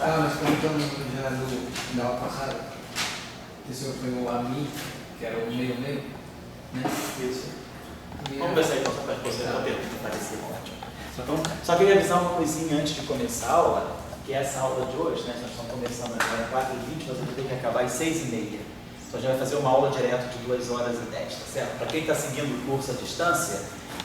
Tá, mas como estamos já da aula passada, que o senhor pegou a mim, que era o meio, né? Isso. E Vamos ver se aí então você pode fazer uma pergunta parecida, ótimo. Então, só queria avisar uma coisinha antes de começar a aula, que essa aula de hoje, né, nós estamos começando agora em 4h20, nós vamos ter que acabar às 6h30. Então a gente vai fazer uma aula direto de 2h10, tá certo? Para quem está seguindo o curso à distância,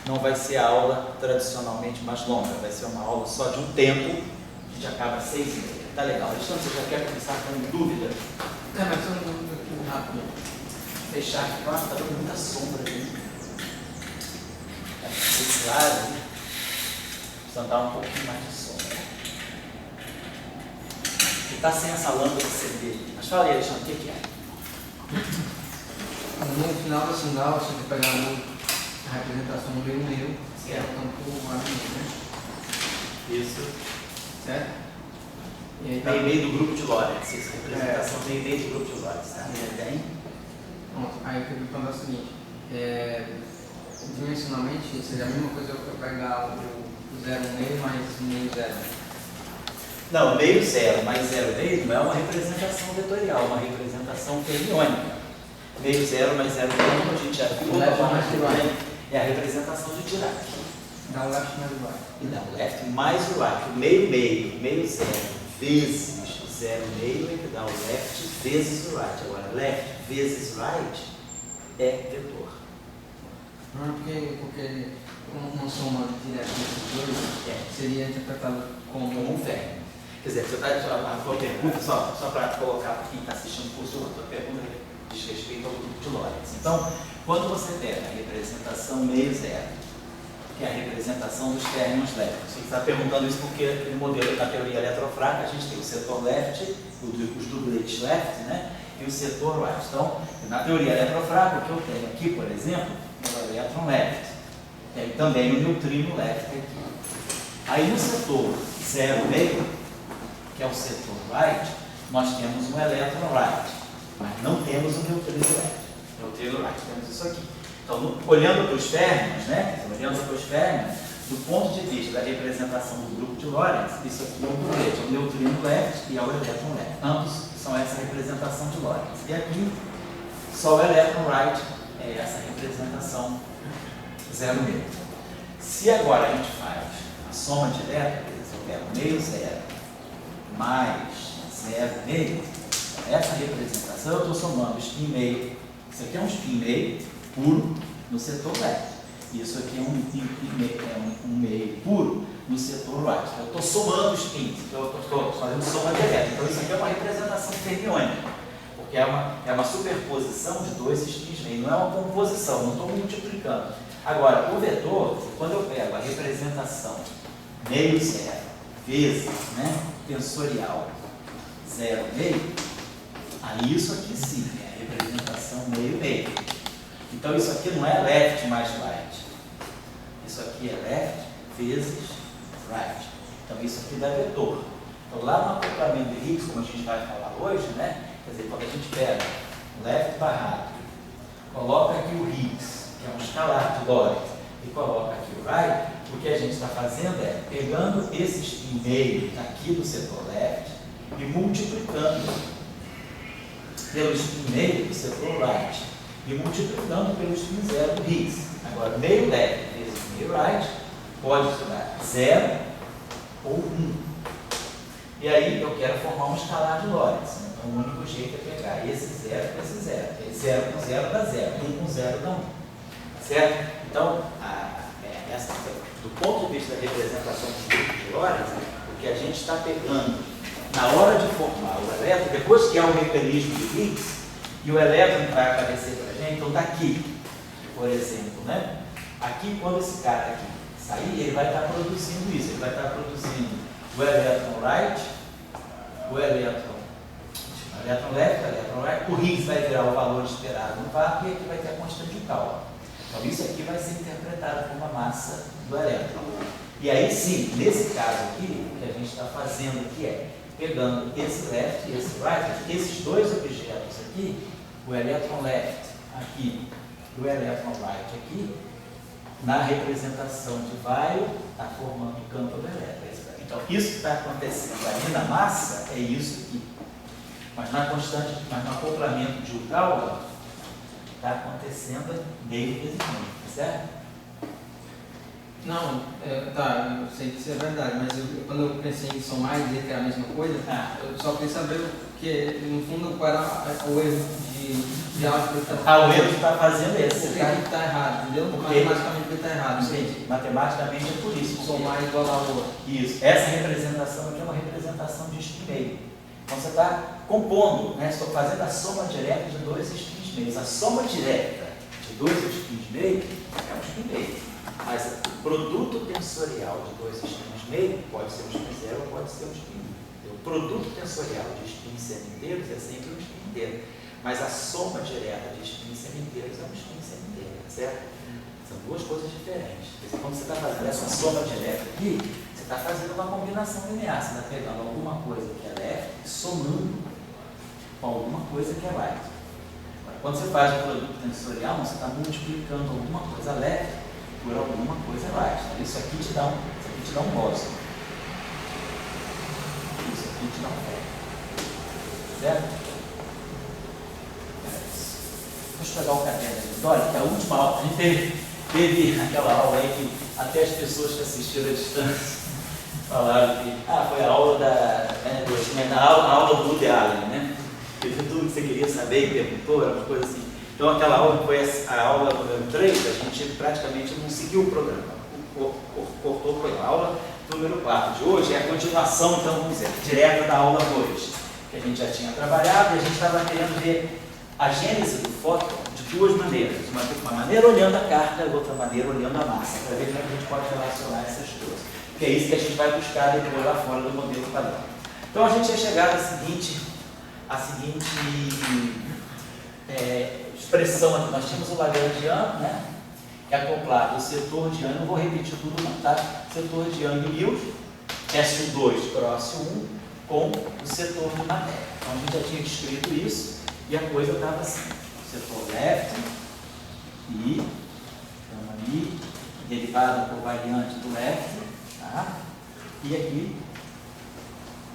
não vai ser a aula tradicionalmente mais longa, vai ser uma aula só de um tempo, a gente acaba às 6h30. Tá legal. Alexandre, você já quer começar com dúvida? Não, mas só um rápido. Fechar aqui, nossa, está dando muita sombra aqui. Esse lado ali, precisa dar um pouquinho mais de sombra. E está sem essa lâmpada de CD. Mas fala aí, Alexandre, o que é? No final da segunda aula, você vai pegar a representação do meio, que é o campo amigo, né? Isso. Certo? E aí, Meio do grupo de Lorentz, essa representação meio do grupo de Lorentz, tá? Bem? Pronto, aí o que eu vou falar é o seguinte, dimensionalmente seria a mesma coisa eu pegar o 0,5 mais meio 0. Não, meio zero mais 0,5 não é uma representação vetorial, é uma representação fermiônica. Meio zero mais 0,5, a gente já viu, é a representação de Dirac. Dá o left mais o right. E não, left mais o right, o meio zero vezes 0,5 é que dá o left vezes o right. Agora, left vezes right é vetor. Não, porque uma soma direta desses dois seria interpretado como um ferro. Quer dizer, você está a tua pergunta, só para colocar para quem está assistindo o curso, a tua pergunta diz respeito ao grupo de Lorentz. Então, quando você pega a representação meio zero, que é a representação dos férmions leves. Você está perguntando isso porque no modelo da teoria eletrofraca a gente tem o setor left, os dubletes left, né? E o setor right. Então, na teoria eletrofraca, o que eu tenho aqui, por exemplo, é o elétron left. Tem também o neutrino left aqui. Aí no setor 0,5, que é o setor right, nós temos um elétron right, mas não temos o neutrino left. Neutrino right, temos isso aqui. Então, olhando para os férmions, né? Do ponto de vista da representação do grupo de Lorentz, isso aqui é um dublete, é o neutrino left e é o elétron left. Ambos são essa representação de Lorentz. E aqui, só o elétron right é essa representação 0,5. Se agora a gente faz a soma direta, eu pego meio zero mais 0,5, essa representação eu estou somando spin meio. Isso aqui é um spin meio puro no setor left. Isso aqui é um meio puro no setor right. Eu estou somando os spins, eu estou fazendo soma direta. Então isso aqui é uma representação fermiônica, porque é uma superposição de dois spins meio, não é uma composição, não estou multiplicando. Agora, o vetor, quando eu pego a representação meio zero vezes, né, tensorial 0,5, aí isso aqui sim é a representação meio. Então isso aqui não é left mais right. Isso aqui é left vezes right. Então isso aqui dá vetor. Então lá no acoplamento de Higgs, como a gente vai falar hoje, né? Quer dizer, quando a gente pega o left barrado, coloca aqui o Higgs, que é um escalar de Lorentz, e coloca aqui o right, o que a gente está fazendo é pegando esse spin meio aqui do setor left e multiplicando pelo spin meio do setor right e multiplicando pelo spin zero do Higgs. Agora, meio left vezes meio right pode dar 0 ou 1. E aí eu quero formar um escalar de Lorentz. Então, o único jeito é pegar esse 0 com esse 0. 0 com 0 dá 0, 1 com 0 dá 1. Tá certo? Então, do ponto de vista da representação dos grupos de Lorentz, o que a gente está pegando na hora de formar o elétron, depois que há o mecanismo de Higgs, e o elétron vai aparecer para a gente, então está aqui, por exemplo, né? Aqui, quando esse cara aqui sair, ele vai estar produzindo isso, ele vai estar produzindo o elétron right, o elétron left, o elétron right, o Higgs vai virar o valor esperado no vácuo e aqui vai ter a constante de Cauchy. Então isso aqui vai ser interpretado como a massa do elétron. E aí sim, nesse caso aqui, o que a gente está fazendo aqui é pegando esse left e esse right, esses dois objetos aqui, o elétron left aqui e o elétron right aqui, na representação de Weyl, está formando o campo do elétron. É isso que a Então, isso que está acontecendo ali na massa é isso aqui. Mas no acoplamento de Ugawa, está acontecendo meio vezes meio, tá certo? Não, tá, eu sei que isso é verdade, mas quando eu pensei em somar e dizer que é a mesma coisa, eu só queria saber que, no fundo, qual era o erro de álgebra que o erro que está fazendo esse. Por que está errado, entendeu? Porque Matematicamente está errado. Entendi. Matematicamente é por isso. Somar igual a outra. Isso. Essa representação aqui é uma representação de spin meio. Então você está compondo, né? Estou fazendo a soma direta de dois spins meios. A soma direta de dois spins meio é um spin meio. Mas o produto tensorial de dois spins meio pode ser um spin zero ou pode ser um spin meio. O produto tensorial de spins semi-inteiros é sempre um spin inteiro. Mas a soma direta de spins semi-inteiros é um spin semi-inteiro, certo? São duas coisas diferentes. Quando você está fazendo essa soma direta aqui, você está fazendo uma combinação linear. Você está pegando alguma coisa que é left e somando com alguma coisa que é right. Agora, quando você faz o produto tensorial, você está multiplicando alguma coisa left por alguma coisa right. Então, isso aqui te dá um Boston. Isso aqui te dá um Fed. Certo? Deixa eu pegar o caderno aí. Olha, que a última aula, a gente teve aquela aula aí que até as pessoas que assistiram à distância falaram que foi a aula a aula do Woody Allen, né? Que tudo que você queria saber e perguntou, era uma coisa assim. Então aquela aula foi a aula número 3, a gente praticamente não seguiu o programa, cortou o programa. A aula número 4 de hoje é a continuação, então vamos dizer, direta da aula 2, que a gente já tinha trabalhado e a gente estava querendo ver a gênese do fóton de duas maneiras. Uma maneira olhando a carga e outra maneira olhando a massa, para ver como a gente pode relacionar essas duas. Que é isso que a gente vai buscar depois lá fora do modelo padrão. Então a gente ia chegar à seguinte expressão aqui. Nós tínhamos o Lagrangiano, né? Que é acoplado o setor de Young, não vou repetir tudo não, tá? Setor de Young-Mills, SU2 cross 1 com o setor de matéria. Então a gente já tinha escrito isso e a coisa estava assim. Setor left e então ali, derivada covariante do left, tá? E aqui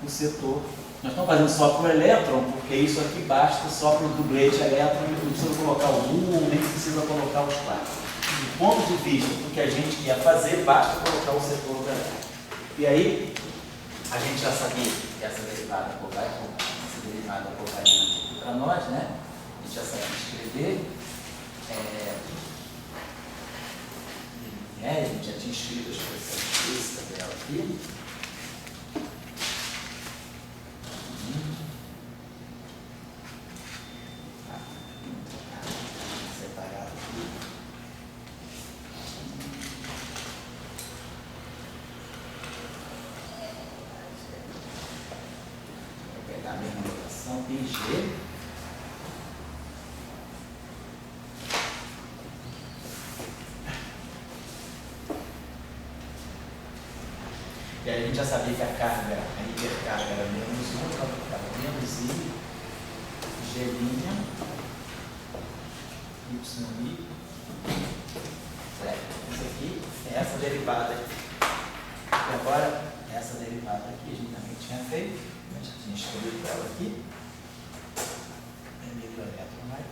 o setor. Nós estamos fazendo só para o elétron, porque isso aqui basta só para o dublete elétron, não precisa colocar o U, nem precisa colocar os quatro. Do ponto de vista do que a gente ia fazer, basta colocar o setor do elétron. E aí, a gente já sabia que essa derivada covariante para nós, né? A gente já sabia escrever. A gente já tinha escrito a expressão explícita dela aqui. Separado aqui. Vou pegar a minha notação PG. E aí a gente já sabia que a hipercarga era menos 1, então ficava menos I, G', YI, certo? Isso aqui é essa derivada aqui. E agora, essa derivada aqui a gente também tinha feito, a gente já tinha escrito ela aqui. Primeiro elétron vai.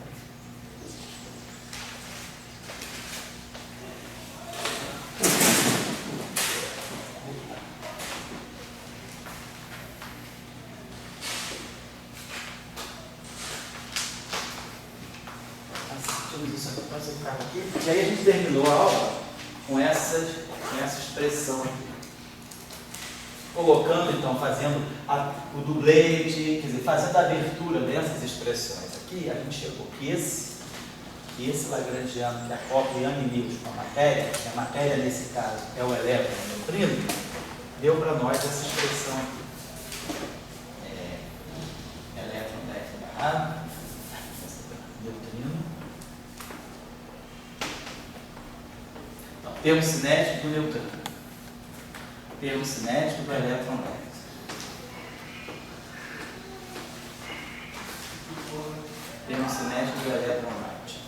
E aí a gente terminou a aula com essa expressão aqui. Colocando, então, fazendo o dublete, quer dizer, fazendo a abertura dessas expressões aqui, a gente chegou que esse Lagrangiano que acopla o Young-Mills com a matéria, que a matéria nesse caso é o elétron e o neutrino, deu para nós essa expressão aqui. Elétron barrado, neutrino. Então, termo cinético do neutrino. Termo cinético do elétron left. Termo cinético do elétron right.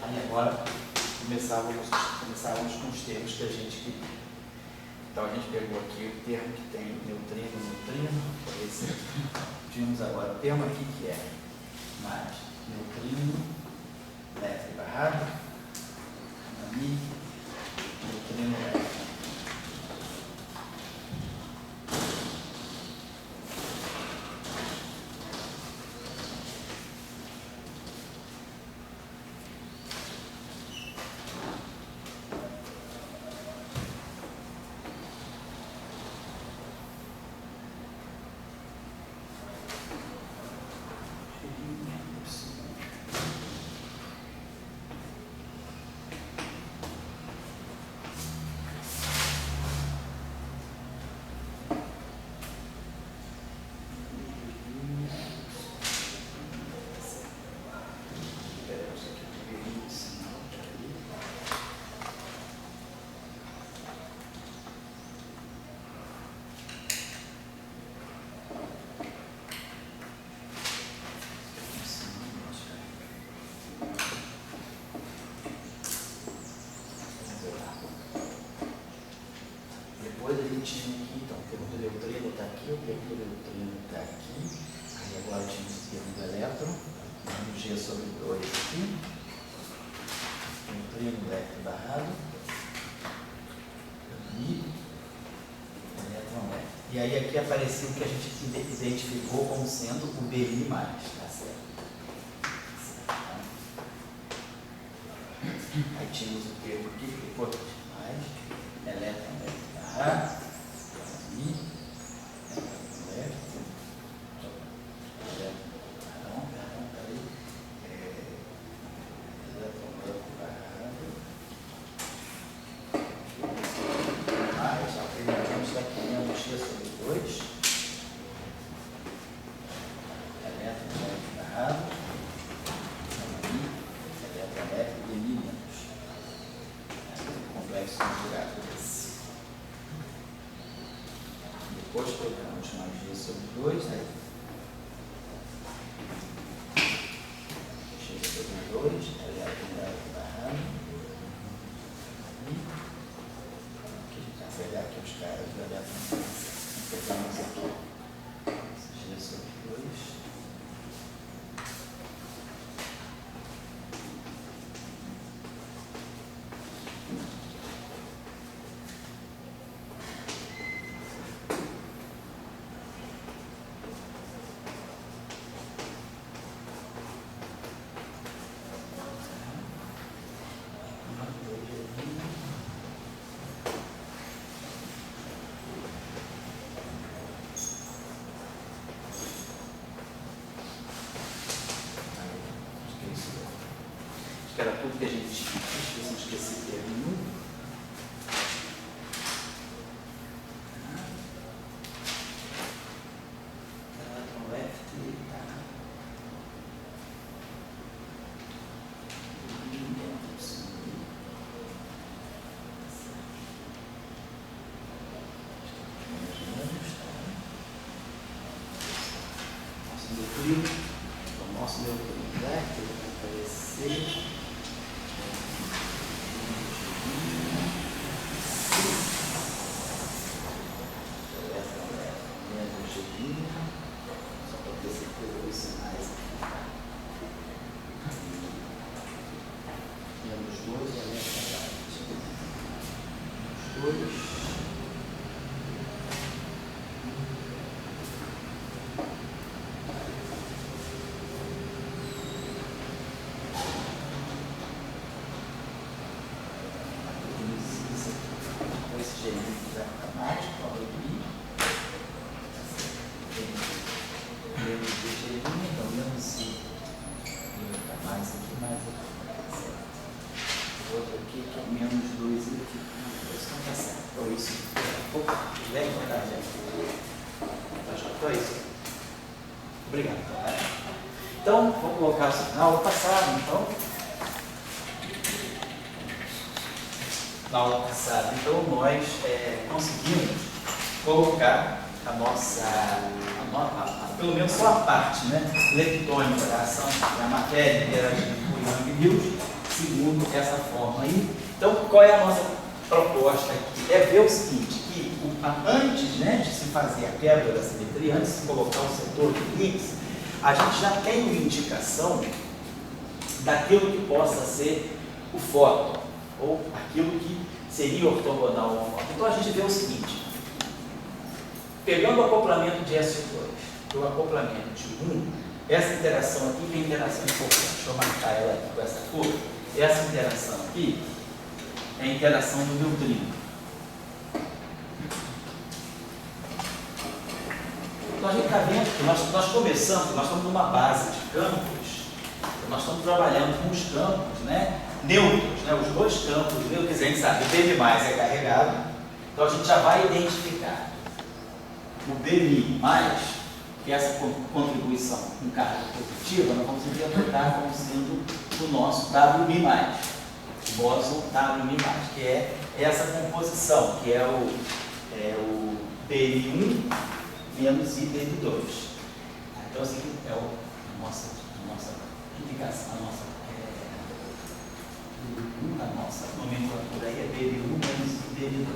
Aí agora começar a conversávamos com os termos que a gente queria. Então a gente pegou aqui o termo que tem neutrino, esse. Tínhamos agora o termo aqui que é mais neutrino, elétrico barrado, e neutrino elétrico. Depois a gente tinha aqui, então, o termo do neutrino está aqui, o termo do neutrino está aqui. Aí agora tínhamos o termo do elétron, G sobre 2 aqui. Neutrino elétron barrado. E elétron elétron. E aí aqui apareceu o que a gente identificou como sendo o BI+, tá certo? Aí tínhamos o termo aqui, que ficou mais, elétron elétron barrado. E elétron depois pegamos mais G sobre 2, né? G sobre 2, elétron barrado. E aqui a gente vai pegar aqui os caras do elétron. Pegamos aqui G sobre 2. Era tudo que a gente esqueci desse termo. Elétron left, tá? Nosso neutrino, o nosso neutrino left vai aparecer. Só para ter certeza dos sinais aqui. Temos dois elétrons. Dois. Esse gelinho vai ficar mais, cobra aqui. Menos de gelinho, então menos C. Está mais aqui, mais aqui. Outro aqui que é menos 2 aqui. Isso não está certo. Então isso. Leve para cá, então isso. Obrigado. Então, vamos colocar assim. Na aula passada, então. Na aula passada, então nós conseguimos colocar a nossa, pelo menos só a parte, né, leptônica da ação da matéria interagindo com o Young-Mills, segundo essa forma aí, Então, qual é a nossa proposta aqui? É ver o seguinte, que antes, né, de se fazer a quebra da simetria, antes de se colocar o setor de Higgs, a gente já tem uma indicação daquilo que possa ser o fóton, ou aquilo que seria ortogonal ao fóton. Então, a gente vê o seguinte, pegando o acoplamento de SO2 e o acoplamento de 1, essa interação aqui, que é interação importante, deixa eu marcar ela aqui com essa cor, essa interação aqui é a interação do neutrino. Então a gente está vendo que nós começamos, nós estamos numa base de campos, nós estamos trabalhando com os campos, né, neutros, né, os dois campos neutros, quer dizer, a gente sabe que o B mais é carregado, então a gente já vai identificar o B-, que é essa contribuição com carga positiva, nós vamos interpretar como sendo o nosso W-, o bóson W-, que é essa composição, que é o BN1 menos IBN2. Então, assim, é a nossa indicação, a nossa nomenclatura aí é BN1 menos IBN2.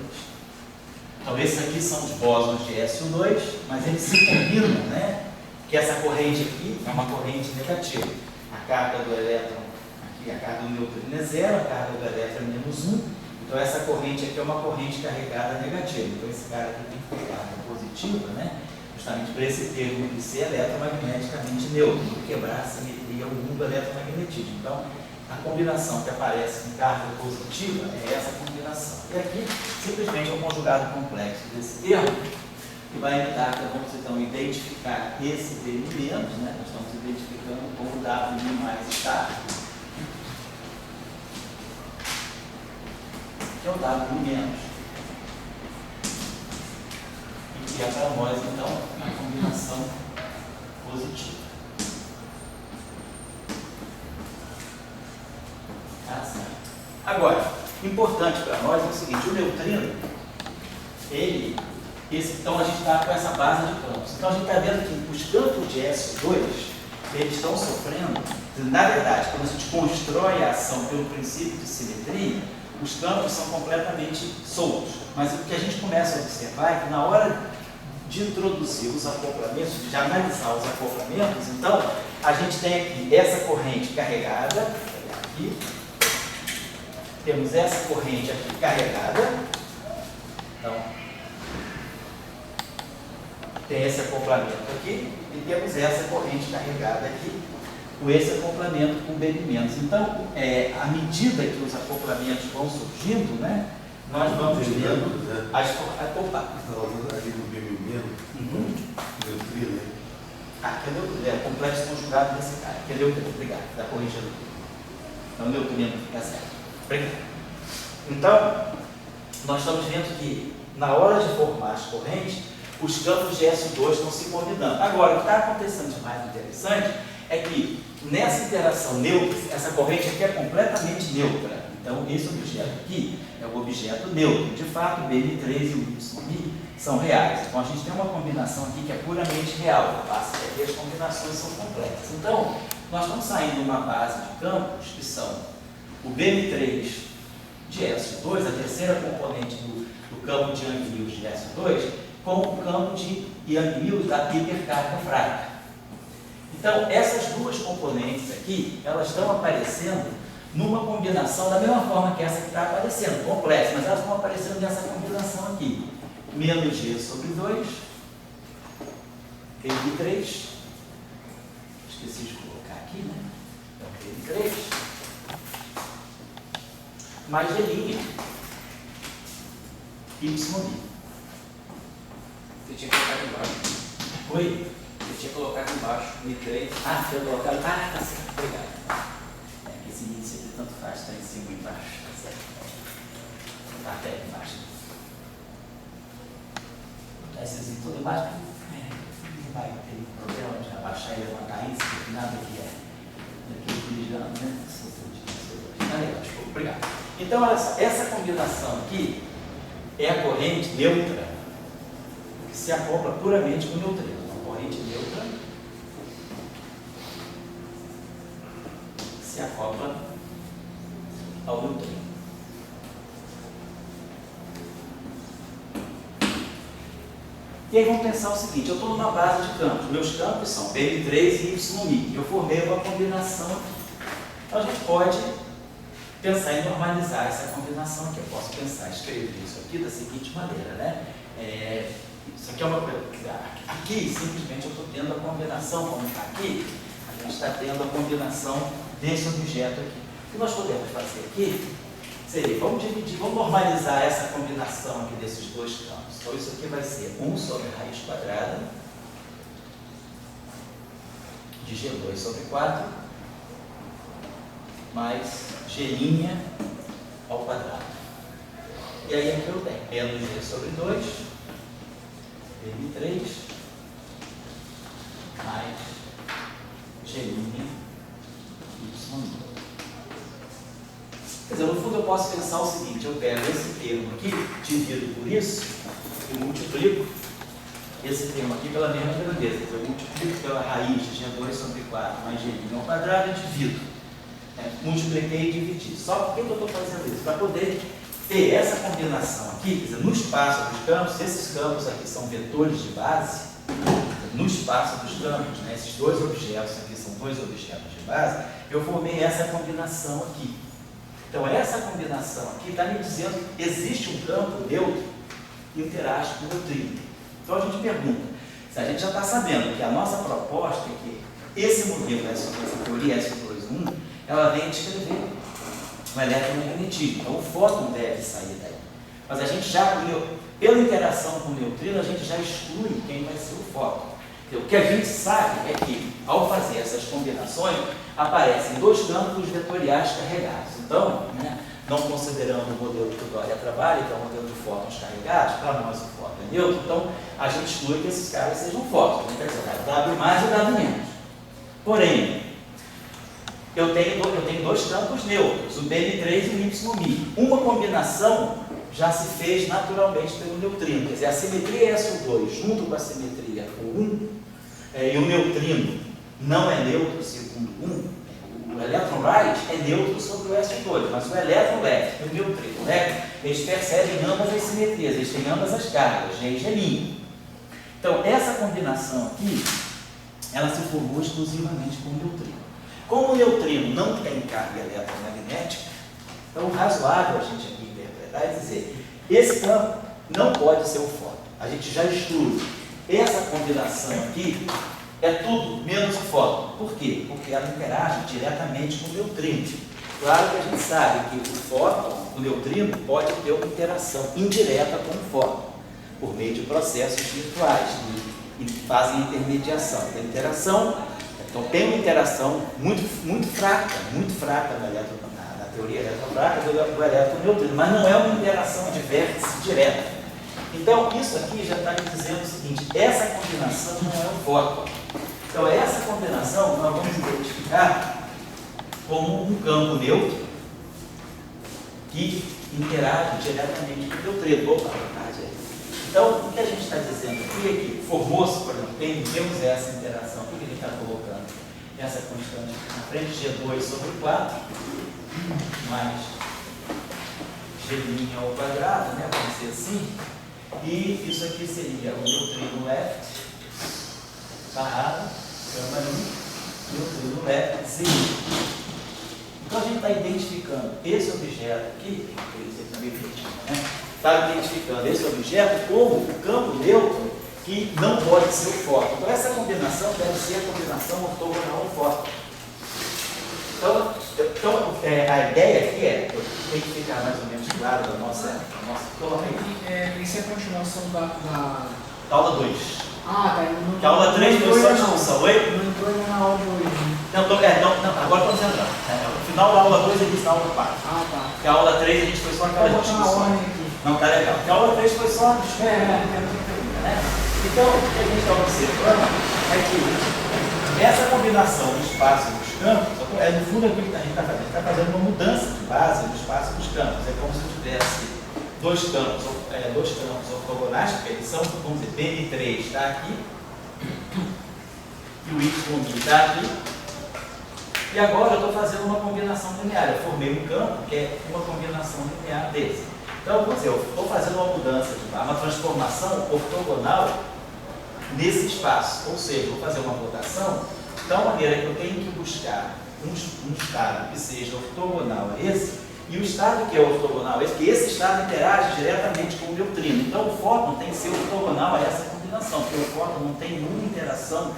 Então, esses aqui são os bósons de SO2, mas eles se combinam, né? Que essa corrente aqui é uma corrente negativa. A carga do elétron, aqui a carga do neutrino é 0, a carga do elétron é menos 1. Então, essa corrente aqui é uma corrente carregada negativa. Então, esse cara aqui tem que ter carga positiva, né? Justamente para esse termo aqui ser eletromagneticamente neutro, quebrar a simetria, o mundo eletromagnetismo. Então, a combinação que aparece com carga positiva é essa combinação. E aqui, simplesmente, é um conjugado complexo desse termo, que vai evitar que vamos, então, identificar esse B-, né? Nós estamos identificando como W- está, que é o W-. E que é para nós, então, a combinação positiva. Agora, importante para nós é o seguinte, o neutrino, então a gente está com essa base de campos. Então a gente está vendo que os campos de SO2, eles estão sofrendo, na verdade, quando a gente constrói a ação pelo princípio de simetria, os campos são completamente soltos. Mas o que a gente começa a observar é que na hora de introduzir os acoplamentos, de analisar os acoplamentos, então a gente tem aqui essa corrente carregada, aqui, temos essa corrente aqui carregada, então tem esse acoplamento aqui e temos essa corrente carregada aqui com esse acoplamento com B-. Então, à medida que os acoplamentos vão surgindo, né, nós vamos vendo as acopladas. Ali no B-, neutrino, né? Aqui é neutrino, é complexo conjugado desse cara. Aqui é neutrino, obrigado, está corrigindo aqui. Então, o neutrino fica certo. Obrigado. Então, nós estamos vendo que, na hora de formar as correntes, os campos de SO2 estão se combinando. Agora, o que está acontecendo de mais interessante é que, nessa interação neutra, essa corrente aqui é completamente neutra. Então, esse objeto aqui é o objeto neutro. De fato, o BN3 e o YI são reais. Então, a gente tem uma combinação aqui que é puramente real. Basta que as combinações são complexas. Então, nós estamos saindo de uma base de campos que são o BN3 de SO2, a terceira componente do campo de Yang-Mills de SO2, com o campo de Yang-Mills da hipercarga fraca. Então, essas duas componentes aqui, elas estão aparecendo numa combinação da mesma forma que essa que está aparecendo, complexa, mas elas estão aparecendo nessa combinação aqui. Menos G sobre 2, PN3, esqueci de colocar aqui, né? Então, PN3, mais G', YI. Você tinha colocado embaixo. Oi? Você tinha colocado embaixo, Mi3. Ah, eu colocado. Ah, tá certo, obrigado. Esse índice aqui tanto faz, está em cima e embaixo, tá certo? Está até embaixo. Botar esses índices todo embaixo, não vai ter problema de abaixar e levantar índice, porque nada que é equilibrando, né? Obrigado. Então, essa combinação aqui é a corrente neutra, que se acopla puramente com o neutrino. Uma corrente neutra se acopla ao neutrino. E aí vamos pensar o seguinte, eu estou numa base de campos, meus campos são BM3 e YMI, eu formei uma combinação aqui. Então a gente pode pensar em normalizar essa combinação aqui. Eu posso pensar, escrever isso aqui da seguinte maneira, né? Isso aqui é uma coisa, aqui simplesmente eu estou tendo a combinação, como está aqui, a gente está tendo a combinação desse objeto aqui. O que nós podemos fazer aqui seria, vamos dividir, vamos normalizar essa combinação aqui desses dois campos. Então isso aqui vai ser 1 sobre raiz quadrada de G2 sobre 4 mais G' ao quadrado. E aí aqui eu tenho menos G sobre 2, M3, mais G' Y. Quer dizer, no fundo eu posso pensar o seguinte, eu pego esse termo aqui, divido por isso, e multiplico esse termo aqui pela mesma grandeza. Então, eu multiplico pela raiz de G2 sobre 4 mais G' ao quadrado e divido. Multipliquei e dividi. Só por que eu estou fazendo isso? Para poder ter essa combinação aqui, quer dizer, no espaço dos campos, esses campos aqui são vetores de base, no espaço dos campos, né, esses dois objetos aqui são dois objetos de base, eu formei essa combinação aqui. Então, essa combinação aqui está me dizendo que existe um campo neutro que interage com o neutrino. Então, a gente pergunta, se a gente já está sabendo que a nossa proposta é que esse modelo, essa teoria S2.1, ela vem descrever o eletromagnetismo. Então, o fóton deve sair daí. Mas a gente já, pela interação com o neutrino, a gente já exclui quem vai ser o fóton. Então, o que a gente sabe é que, ao fazer essas combinações, aparecem dois campos vetoriais carregados. Então, né, não considerando o modelo que o Dória trabalha, que é o modelo de fótons carregados, para nós o fóton é neutro, então a gente exclui que esses caras sejam fótons. Quer dizer, W mais ou W menos. Porém, eu tenho dois campos neutros, o BN3 e o YMI. Uma combinação já se fez naturalmente pelo neutrino, quer dizer, a simetria SO2 junto com a simetria O1, e o neutrino não é neutro segundo 1, o elétron right é neutro sobre o SO2, mas o elétron left e o neutrino left, eles percebem ambas as simetrias, eles têm ambas as cargas, G e G'. Então, essa combinação aqui, ela se formou exclusivamente com o neutrino. Como o neutrino não tem carga eletromagnética, então o razoável a gente aqui interpretar é dizer, esse campo não pode ser o fóton. A gente já exclui. Essa combinação aqui é tudo menos o fóton. Por quê? Porque ela interage diretamente com o neutrino. Claro que a gente sabe que o fóton, o neutrino, pode ter uma interação indireta com o fóton, por meio de processos virtuais que fazem intermediação da interação. Então tem uma interação muito fraca na teoria eletrofraca do elétron-neutrino, mas não é uma interação de vértice direta. Então isso aqui já está me dizendo o seguinte, essa combinação não é o fóton. Então essa combinação nós vamos identificar como um campo neutro que interage diretamente com o neutrino. Então o que a gente está dizendo aqui é que formou-se, por exemplo, temos essa interação, o que ele está colocando? Essa constante na frente, G2 sobre 4, mais G' ao quadrado, né? Vamos ser assim. E isso aqui seria o neutrino left, barrado, gama 1, neutrino left, 0. Então a gente está identificando esse objeto aqui, está identificando esse objeto como o campo neutro que não pode ser o fóton. Então essa combinação deve ser a combinação ortogonal ao fóton. Então a ideia aqui tem que ficar mais ou menos claro da nossa torre. Isso é a continuação da aula 2. Ah, tá. Que a aula 3 foi só a discussão, oi? Não entrou ainda na aula 2. Não, agora estamos entrando. No final da aula 2 e início da aula 4. Ah, tá. Que a aula 3 a gente foi só aquela discussão. Não, tá legal. Porque a aula 3 foi só a discussão. Né? Então, o que a gente está observando é que essa combinação do espaço e dos campos, no fundo aquilo que a gente está fazendo. A gente está fazendo uma mudança de base do espaço e dos campos. É como se tivesse dois campos ortogonais, porque eles são, vamos dizer, BN3 está aqui, e o Y está aqui. E agora eu estou fazendo uma combinação linear. Eu formei um campo que é uma combinação linear desse. Então, vamos dizer, eu estou fazendo uma mudança de base, uma transformação ortogonal nesse espaço. Ou seja, vou fazer uma rotação de tal maneira que eu tenho que buscar um estado que seja ortogonal a esse, e o estado que é ortogonal a esse, que esse estado interage diretamente com o neutrino. Então o fóton tem que ser ortogonal a essa combinação, porque o fóton não tem nenhuma interação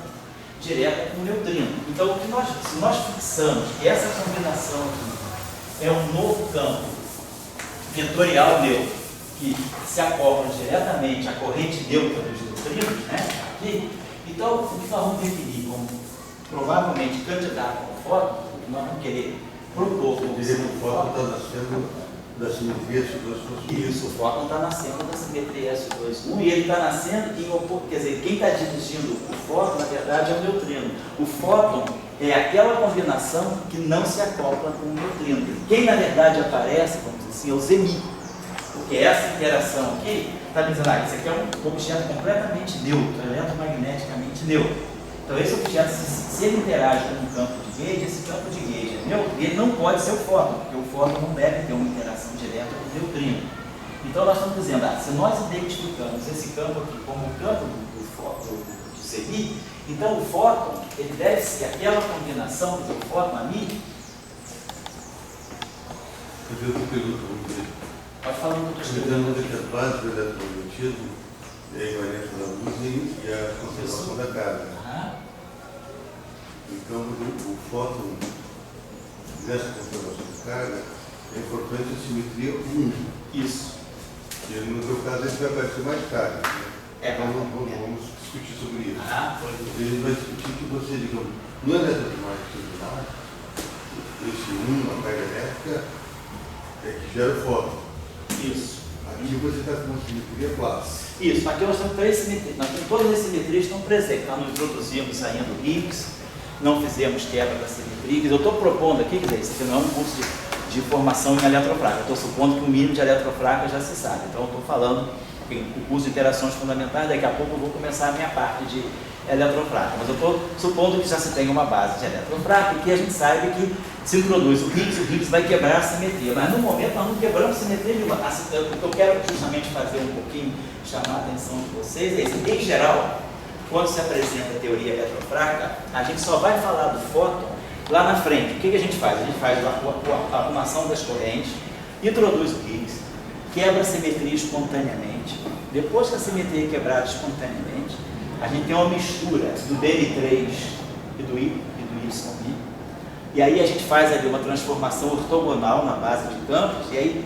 direta com o neutrino. Então, se nós fixamos que essa combinação aqui é um novo campo vetorial neutro, que se acopla diretamente à corrente neutra dos neutrinos, né? Aqui, então, o que nós vamos definir como provavelmente candidato ao fóton, nós vamos querer propor como Dizer que o fóton está nascendo da simetria S2+1. Isso, o fóton está nascendo da simetria S2+1 e ele está nascendo quer dizer, quem está dirigindo o fóton, na verdade, é o neutrino. O fóton é aquela combinação que não se acopla com o neutrino. Quem, na verdade, aparece, vamos dizer assim, é o ZeMi. Porque essa interação aqui está dizendo, isso aqui é um objeto completamente neutro, eletromagneticamente neutro. Então, esse objeto, se ele interage com um campo de gauge, esse campo de gauge é neutro, ele não pode ser o fóton, porque o fóton não deve ter uma interação direta com o neutrino. Então, nós estamos dizendo, se nós identificamos esse campo aqui como o campo do ZeMi, então o fóton, ele deve ser aquela combinação do fóton a mim. Eu fiz uma pergunta, vamos ver. Pode falar um pouco. Considerando que a base do eletromagnetismo é a invariância da luz e a conservação da carga. Então, o fóton nessa conservação da carga é importante a simetria 1. Isso. E no teu caso, a gente vai aparecer mais carga. Né? Então, vamos discutir sobre isso. A gente vai discutir que você, digamos, no eletromagnetismo, esse 1, a carga elétrica, é que gera o fóton. Isso. Aqui você está com uma simetria classe. Isso, aqui nós temos 3 simetrias. Nós temos todas as simetrias estão presentes. Nós não introduzimos ainda o Higgs, não fizemos quebra da simetria. Eu estou propondo aqui, quer dizer, isso aqui não é um curso de formação em eletrofraca. Eu estou supondo que o mínimo de eletrofraca já se sabe. Então, eu estou falando o curso de interações fundamentais. Daqui a pouco eu vou começar a minha parte de eletrofraca. Mas eu estou supondo que já se tem uma base de eletrofraca e que a gente saiba que se introduz o Higgs vai quebrar a simetria. Mas no momento nós não quebramos a simetria nenhuma. O que eu quero justamente fazer um pouquinho, chamar a atenção de vocês, é isso. Em geral, quando se apresenta a teoria eletrofraca, a gente só vai falar do fóton lá na frente. O que a gente faz? A gente faz a arrumação das correntes, introduz o Higgs, quebra a simetria espontaneamente. Depois que a simetria é quebrada espontaneamente, a gente tem uma mistura do BN3 e do YI. E aí a gente faz ali uma transformação ortogonal na base de campos, e aí,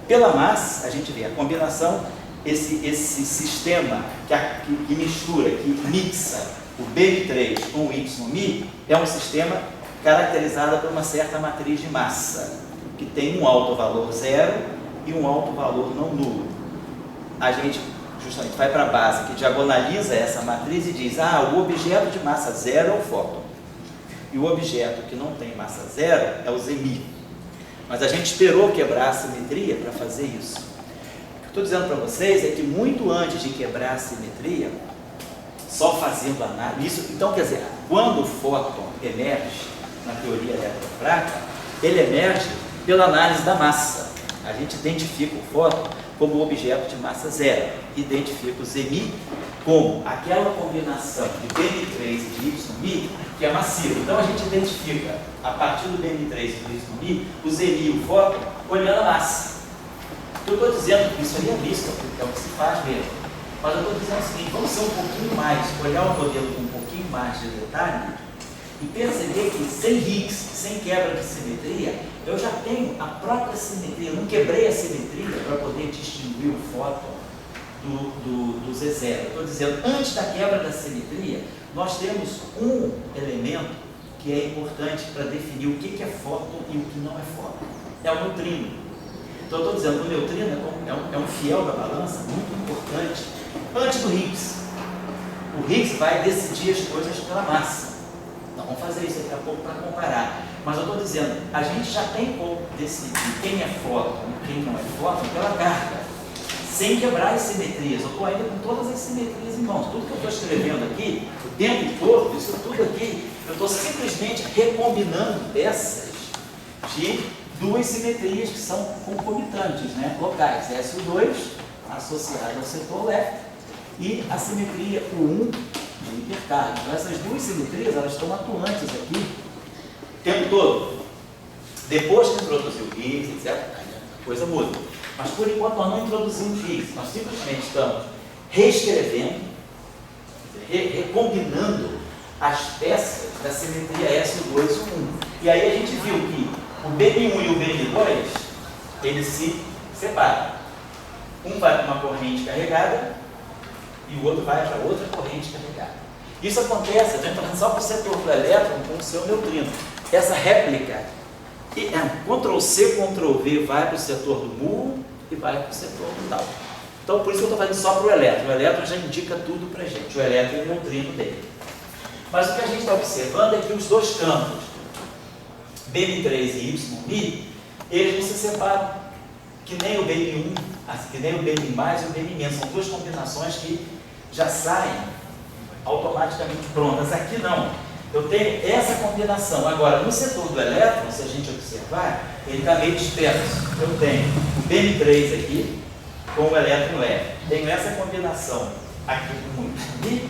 pela massa, a gente vê a combinação, esse sistema que mistura, que mixa o BN3 com o YMI, é um sistema caracterizado por uma certa matriz de massa, que tem um alto valor zero e um alto valor não nulo. A gente justamente vai para a base que diagonaliza essa matriz e diz, o objeto de massa zero é o fóton. E o objeto que não tem massa zero é o ZeMi. Mas a gente esperou quebrar a simetria para fazer isso. O que eu estou dizendo para vocês é que muito antes de quebrar a simetria, só fazendo análise, então quer dizer, quando o fóton emerge na teoria eletrofraca, ele emerge pela análise da massa. A gente identifica o fóton como objeto de massa zero, identifica o ZeMi como aquela combinação de BN3 e de YMI que é massiva. Então a gente identifica, a partir do BN3 e do YMI, o ZeMi e o fóton olhando a massa. Eu estou dizendo que isso aí é visto, é o que se faz mesmo. Mas eu estou dizendo o seguinte, vamos ser um pouquinho mais, olhar o modelo com um pouquinho mais de detalhe e perceber que sem Higgs, sem quebra de simetria, eu já tenho a própria simetria, eu não quebrei a simetria para poder distinguir o fóton do Z0. Estou dizendo, antes da quebra da simetria, nós temos um elemento que é importante para definir o que é fóton e o que não é fóton. É o neutrino. Então, eu estou dizendo que o neutrino é um fiel da balança muito importante antes do Higgs. O Higgs vai decidir as coisas pela massa. Nós vamos fazer isso daqui a pouco para comparar. Mas eu estou dizendo, a gente já tem como decidir quem é fóton e quem não é fóton pela carga, sem quebrar as simetrias. Eu estou ainda com todas as simetrias em mãos. Tudo que eu estou escrevendo aqui, o tempo todo, isso tudo aqui, eu estou simplesmente recombinando peças de duas simetrias que são concomitantes, né, locais. SO2 associado ao setor left e a simetria U1 de hipercarga. Então, essas duas simetrias, elas estão atuantes aqui o tempo todo. Depois que introduziu o Higgs, etc., a coisa muda. Mas, por enquanto, nós não introduzimos Higgs. Nós simplesmente estamos reescrevendo, recombinando as peças da simetria SO2 e U1. E aí a gente viu que o BM1 e o BM2, eles se separam. Um vai para uma corrente carregada e o outro vai para outra corrente carregada. Isso acontece, eu estou entrando só para o setor do elétron com o seu neutrino. Essa réplica, Ctrl+C, Ctrl+V, vai para o setor do mu e vai para o setor do tau. Então, por isso que eu estou fazendo só para o elétron. O elétron já indica tudo para a gente, o elétron e o neutrino dele. Mas o que a gente está observando é que os dois campos, BM3 e YB, eles não se separam, que nem o BM1, que nem o BM+, e o BM-. São duas combinações que já saem automaticamente prontas. Aqui não. Eu tenho essa combinação. Agora, no setor do elétron, se a gente observar, ele está meio disperso. Eu tenho o BM3 aqui com o elétron leve. Tenho essa combinação aqui com o YB,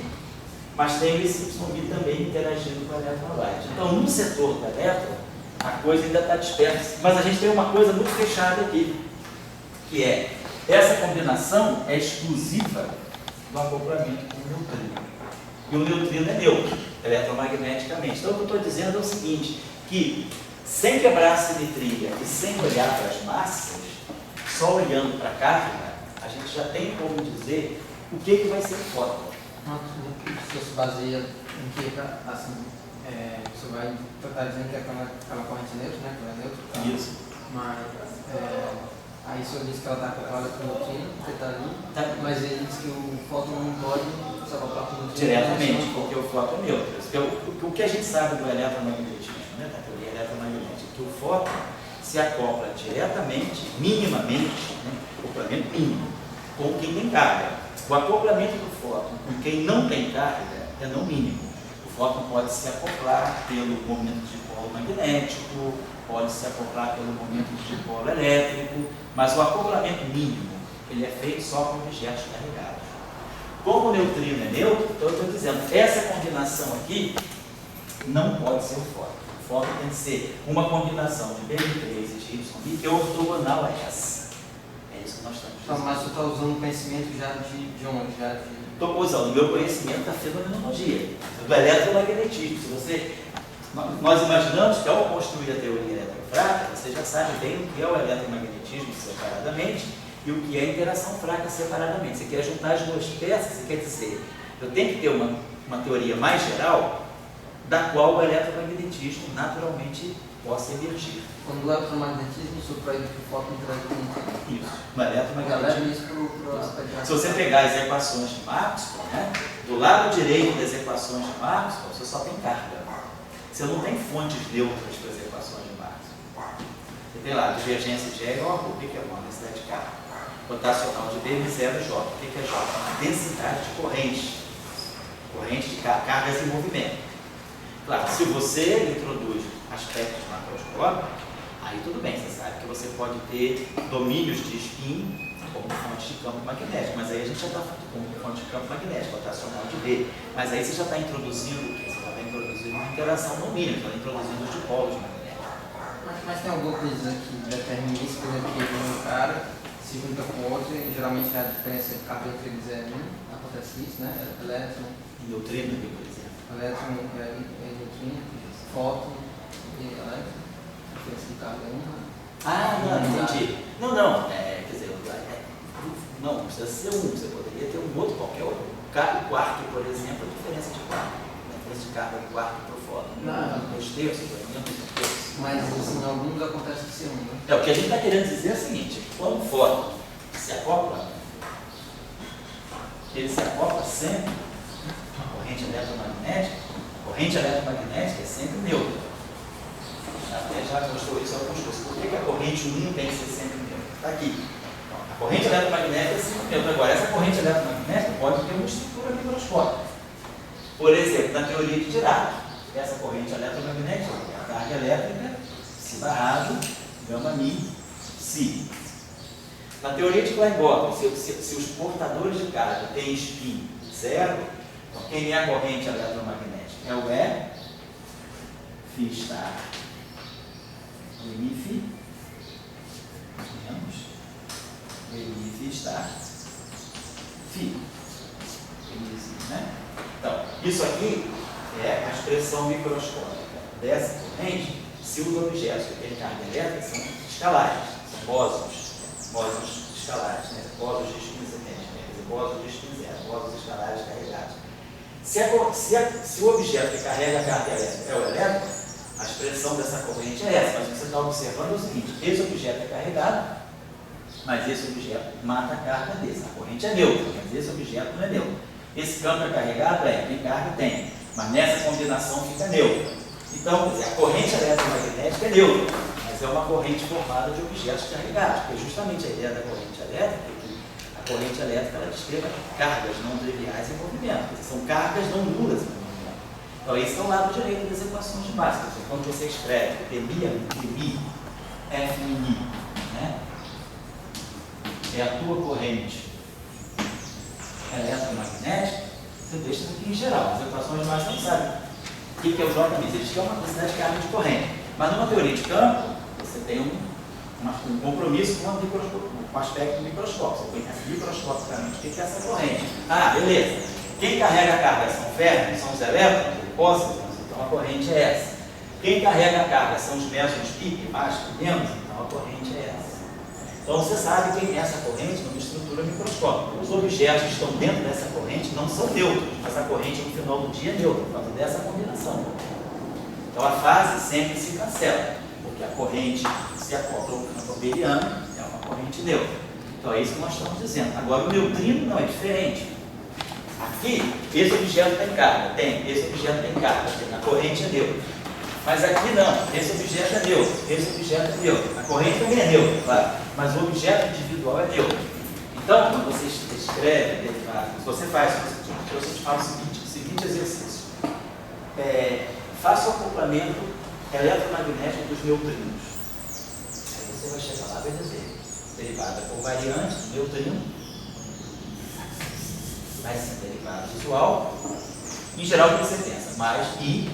mas tenho esse YB também interagindo com o elétron light. Então, no setor do elétron, a coisa ainda está dispersa. Mas a gente tem uma coisa muito fechada aqui, que é, essa combinação é exclusiva do acoplamento com o neutrino. E o neutrino é neutro, eletromagneticamente. Então, o que eu estou dizendo é o seguinte, que sem quebrar a simetria e sem olhar para as massas, só olhando para a carga, a gente já tem como dizer o que vai ser o fóton. Você se baseia em que, assim, você vai estar dizendo que é aquela corrente neutra, né? Que ela é neutra. Tá? Isso. Mas, aí o senhor disse que ela está acoplada com o neutrino, que está ali, Tá. mas ele diz que o fóton não pode se acoplar com o neutrino. Diretamente, porque o fóton é neutro. O que a gente sabe do eletromagnetismo, né, da teoria eletromagnética, que o fóton se acopla diretamente, minimamente, né, acoplamento mínimo, com quem tem carga. O acoplamento do fóton com quem não tem carga é não mínimo. O fóton pode se acoplar pelo momento de dipolo magnético, pode se acoplar pelo momento de dipolo elétrico, mas o acoplamento mínimo, ele é feito só com objetos carregados. Como o neutrino é neutro, então eu estou dizendo, essa combinação aqui não pode ser o fóton. O fóton tem que ser uma combinação de BM3 e de YB que é ortogonal a essa. É isso que nós estamos dizendo. Mas você está usando o conhecimento já de onde? Estou usando o meu conhecimento da fenomenologia, do eletromagnetismo. Nós imaginamos que ao construir a teoria eletrofraca, você já sabe bem o que é o eletromagnetismo separadamente e o que é a interação fraca separadamente. Você quer juntar as duas peças, você quer dizer, eu tenho que ter uma teoria mais geral da qual o eletromagnetismo naturalmente possa emergir. Quando o eletromagnetismo supõe que o fóton interage com o neutrino. Isso, o eletromagnetismo. Isso pro aspecto. Se você pegar as equações de Maxwell, né, do lado direito das equações de Maxwell, você só tem carga. Você não tem fontes neutras para as equações de Maxwell. Você tem lá, divergência de E igual a o que é uma densidade de carga? Rotacional de B vezes zero J. O que é J? Uma densidade de corrente. Corrente de cargas em movimento. Claro, se você introduz aspectos macroscópicos, aí tudo bem, você sabe que você pode ter domínios de spin como fonte de campo magnético, mas aí a gente já está falando como fonte de campo magnético, rotacional de B. Mas aí você já está introduzindo o quê? Você já está introduzindo uma interação no mínimo, está introduzindo os dipolos magnéticos. Mas tem alguma coisa que determina isso, por exemplo, que um cara se junta com outro e geralmente a diferença de carga entre eles é 1, acontece isso, né? Elétron, Neutrino aqui, por exemplo. elétron é neutrino, fóton e elétron, a diferença de carga é 1, né? Ah, não, entendi. Não, quer dizer, não precisa ser um, você poderia ter um outro qualquer outro. O quark, por exemplo, a diferença de quark, a diferença de carga de quark para o fóton. Não. 2 terços, por exemplo, 2 terços. Mas assim, alguns acontece de ser 1, né? O que a gente está querendo dizer é o seguinte, quando o fóton se acopla, ele se acopla sempre a corrente eletromagnética. A corrente eletromagnética é sempre neutra. Até já mostrou isso algumas coisas. Por que a corrente 1 tem que ser sempre neutra? Está aqui. A corrente eletromagnética é sempre neutra. Agora, essa corrente eletromagnética pode ter uma estrutura microscópica. Por exemplo, na teoria de Dirac, essa corrente eletromagnética, a carga elétrica, si barrado, gama mi, si. Na teoria de Klein-Bottom, se os portadores de carga têm spin zero, então quem é a corrente eletromagnética? É o E, Φ star, o MIF, o MIF star, Φ. Né? Então, isso aqui é a expressão microscópica dessa corrente se os objetos que têm carga elétrica são escalares, são bósons escalares, né? Bósons de spin zero, bósons de spin zero, bósons escalares carregados. Se o objeto que carrega a carga elétrica é o elétron, a expressão dessa corrente é essa, mas você está observando o seguinte: esse objeto é carregado, mas esse objeto mata a carga desse. A corrente é neutra, mas esse objeto não é neutro. Esse campo é carregado? Tem carga? Tem. Mas nessa combinação fica neutra. Então, a corrente eletromagnética é neutra, mas é uma corrente formada de objetos carregados, porque justamente a ideia da corrente elétrica é que a corrente elétrica ela descreva cargas não triviais em movimento, são cargas não nulas em movimento. Então, esse é o lado direito das equações básicas. Quando você escreve TMI, FMI, né? É a tua corrente eletromagnética, você deixa isso aqui em geral. As equações básicas não sabem o que é o JMIS. Eles têm uma quantidade de carga de corrente. Mas numa teoria de campo, você tem um compromisso com o aspecto microscópico. Você conhece microscopicamente o que é essa corrente. Ah, beleza. Quem carrega a carga são ferros, são os elétrons, glucósidos, então a corrente é essa. Quem carrega a carga são os mesons pi, mais e menos, então a corrente é essa. Então você sabe que essa corrente numa estrutura microscópica. Os objetos que estão dentro dessa corrente não são neutros, mas a corrente no final do dia é neutra, por causa dessa combinação. Então a fase sempre se cancela, porque a corrente se acopla ao campo abeliano, é uma corrente neutra. Então é isso que nós estamos dizendo. Agora o neutrino não é diferente. Aqui, esse objeto tem carga, esse objeto tem carga, a corrente é neutra. Mas aqui não, esse objeto é neutro, esse objeto é neutro. A corrente também é neutra, claro, mas o objeto individual é neutro. Então, quando você escreve derivado, se você faz, você te fala o seguinte exercício. Faça o acoplamento eletromagnético dos neutrinos. Aí você vai chegar lá e vai dizer, derivada por variante do neutrino, vai ser derivada visual. Em geral, o que você pensa? Mais I,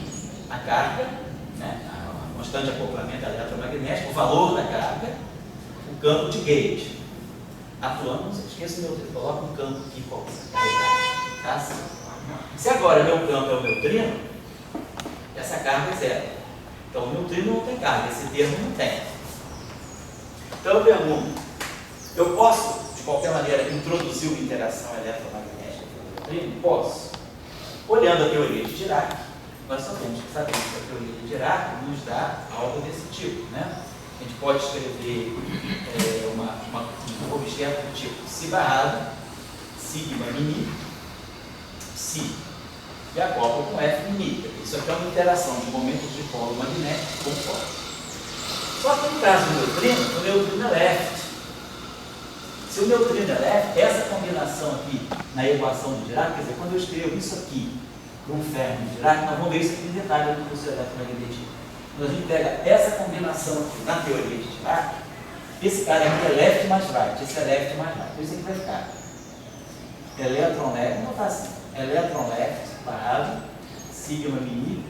a carga, né? A constante de acoplamento eletromagnético, o valor da carga, o campo de gauge. Atuando, não se esqueça do neutrino, coloca um campo aqui qualquer, tá? Se agora meu campo é o neutrino, essa carga é zero. Então o neutrino não tem carga, esse termo não tem. Então eu pergunto, eu posso, de qualquer maneira, introduzir uma interação eletromagnética no neutrino? Posso. Olhando a teoria de Dirac, nós sabemos que a teoria de Dirac nos dá algo desse tipo, né? A gente pode escrever um objeto do tipo Si barrado, sigma mini, Si, e acopla com F mini. Isso aqui é uma interação de momentos de polo magnético com polo. Só que no caso do neutrino, o neutrino é left. Se o neutrino é left, essa combinação aqui na equação de Dirac, quer dizer, quando eu escrevo isso aqui para um fermo de Dirac, nós vamos ver isso aqui em detalhe no curso de eletromagnetismo. Quando a gente pega essa combinação aqui na teoria de Dirac, esse cara aqui é left mais right, esse é left mais right. Então isso aqui vai ficar elétron left, não está assim, elétron left barrado, sigma mini,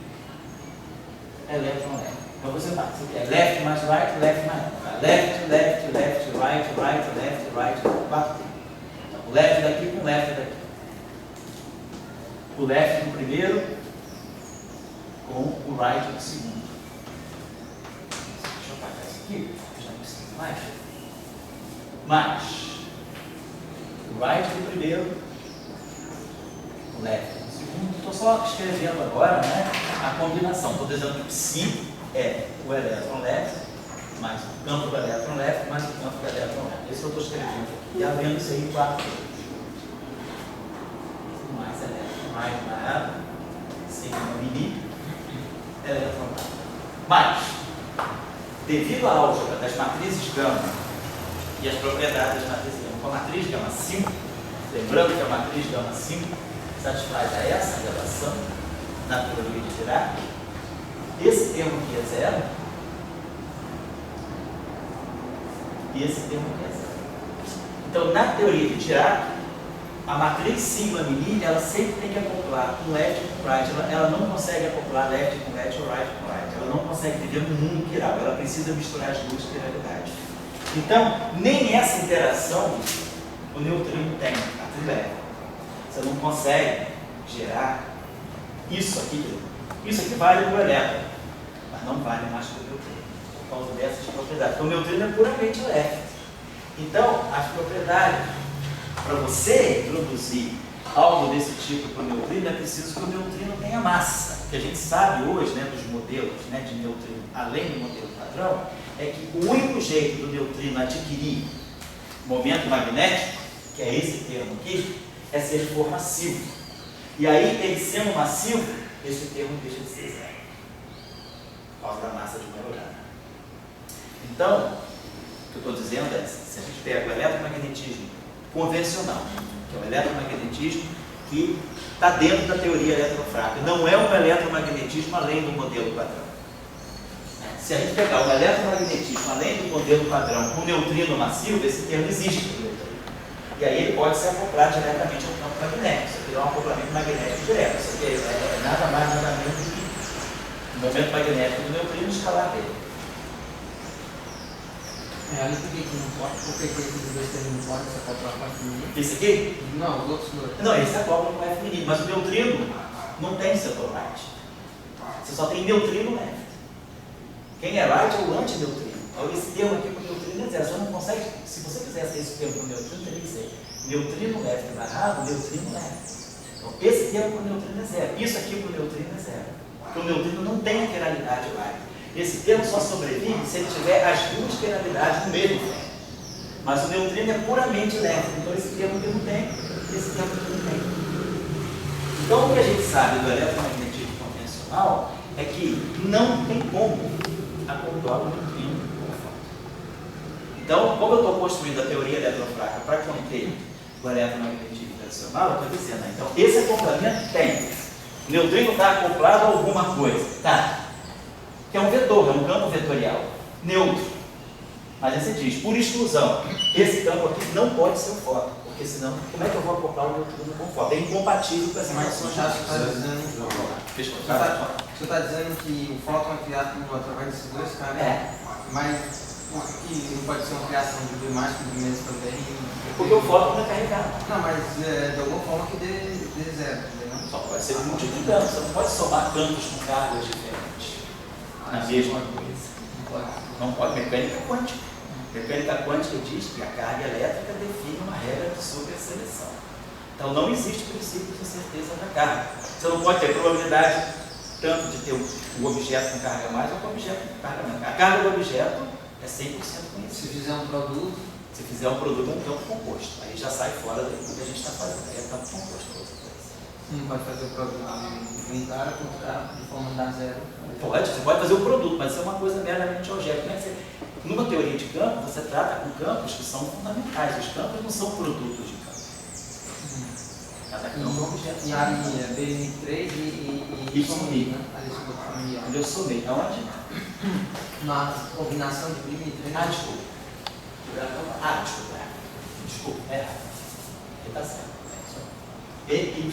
elétron left. Então você faz, isso aqui é left mais right, left mais right. Left, left, left, right, right, left, right, 4 tempos. Então, o left daqui com o left daqui. O left no primeiro com o right no segundo. Deixa eu apagar isso aqui, já não preciso mais. Mais o right no primeiro, o left no segundo. Estou só escrevendo agora, né, a combinação. Estou dizendo que psi é o elétron left, mais o campo do elétron left, mais o campo do elétron left. Esse que eu estou escrevendo aqui. E abrindo isso aí em 4 tempos. Mais elétron right barrado, sigma mini, elétron right. Mas, devido à álgebra das matrizes gama e as propriedades das matrizes gama, com a matriz gama 5, lembrando que a matriz gama 5 satisfaz a essa relação na teoria de Dirac, esse termo aqui é zero e esse termo aqui é zero. Então, na teoria de Dirac, a matriz sigma menina, ela sempre tem que acoplar com left e com right. Ela não consegue acoplar left com left ou right com right. Ela não consegue viver no mundo quiral. Ela precisa misturar as duas quiralidades. Então, nem essa interação o neutrino tem, a trileve. Você não consegue gerar isso aqui. Isso aqui vale para o elétron, mas não vale mais para o neutrino, por causa dessas propriedades. Porque o neutrino é puramente left. Então, as propriedades, para você introduzir algo desse tipo para o neutrino, é preciso que o neutrino tenha massa. O que a gente sabe hoje, né, dos modelos, né, de neutrino, além do modelo padrão, é que o único jeito do neutrino adquirir momento magnético, que é esse termo aqui, é se ele for massivo. E aí, ele sendo massivo, esse termo deixa de ser zero, por causa da massa desmembrada. Então, o que eu estou dizendo é, se a gente pega o eletromagnetismo convencional, que é o eletromagnetismo que está dentro da teoria eletrofrágil, não é um eletromagnetismo além do modelo padrão. Se a gente pegar o eletromagnetismo além do modelo padrão com neutrino massivo, esse termo existe. E aí ele pode se acoplar diretamente ao campo magnético. Isso aqui é um acoplamento magnético direto. Isso aqui é nada mais, nada menos do que o momento magnético do neutrino escalar dele. Ali por que não pode? Por que esses dois termos não podem se acoplar com a feminina? Esse aqui? Não, os outros dois. Não, esse acopla com o F menino, mas o neutrino não tem setor right. Você só tem neutrino left. Quem é right é o antineutrino. Então, esse termo aqui para o neutrino é zero. Você não consegue, se você quisesse esse termo para o neutrino, teria que ser neutrino left barrado, neutrino left. Então, esse termo para o neutrino é zero. Isso aqui para o neutrino é zero. Porque o neutrino não tem a quiralidade right. Esse termo só sobrevive se ele tiver as duas quiralidades no mesmo tempo. Mas o neutrino é puramente left. Então, esse termo aqui não tem, esse termo aqui não tem. Então, o que a gente sabe do eletromagnetismo convencional é que não tem como acoplar o neutrino com o fóton. Então, como eu estou construindo a teoria eletrofrágil para conter o eletromagnetismo tradicional, eu estou dizendo, então, esse acoplamento tem. O neutrino está acoplado a alguma coisa. Tá. Que é um vetor, é um campo vetorial. Neutro. Mas aí você diz, por exclusão, esse campo aqui não pode ser o fóton. Porque senão, como é que eu vou acoplar o neutrino com o fóton? É incompatível com essa relação. Você está dizendo que o fóton é criado através desses dois caras? É. Mas que não pode ser uma criação de dois mais comprimentos também? Porque o fóton não é carregado. Não, mas de alguma forma que dê zero. Só pode ser multiplicando. Você não pode somar campos com cargas diferentes na mesma coisa. Não pode. Não pode. Mecânica quântica. Mecânica quântica diz que a carga elétrica define uma regra de superseleção. Então não existe princípio de certeza da carga. Você não pode ter probabilidade tanto de ter o objeto com carga mais ou com o objeto com carga menos. A carga do objeto é 100% conhecida. Se fizer um produto, Se fizer um produto, é um campo composto. Aí já sai fora do que a gente está fazendo. Aí é campo composto, outra coisa. você não pode fazer o produto de um cara com outro cara de forma de dar zero. Pode, você pode fazer o produto, mas isso é uma coisa meramente algébrica. Como é que você... Numa teoria de campo, você trata com campos que são fundamentais. Os campos não são produtos de campo. Cada campo é um objeto. E a linha BN3 e somei, né? Onde eu somei. Aonde? Na combinação de BN3. Desculpa. Desculpa, é errado. Está certo. E Y.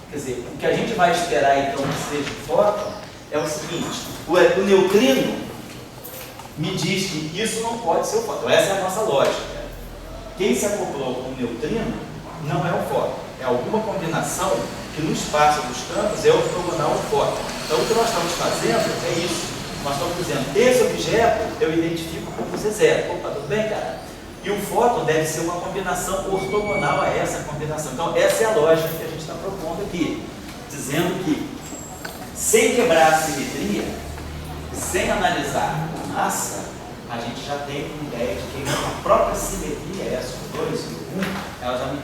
Quer dizer, o que a gente vai esperar então que seja o fóton é o seguinte: o neutrino me diz que isso não pode ser o fóton. Essa é a nossa lógica. Quem se acoplou com o neutrino não é o fóton. É alguma combinação que no espaço dos campos é ortogonal ao fóton. Então o que nós estamos fazendo é isso. Nós estamos dizendo, esse objeto eu identifico como Z0. Opa, tudo bem, cara? E o fóton deve ser uma combinação ortogonal a essa combinação. Então essa é a lógica que a gente está propondo aqui. Dizendo que, sem quebrar a simetria, sem analisar a massa, a gente já tem uma ideia de que a própria simetria, essa, o 2 e o 1, elas já me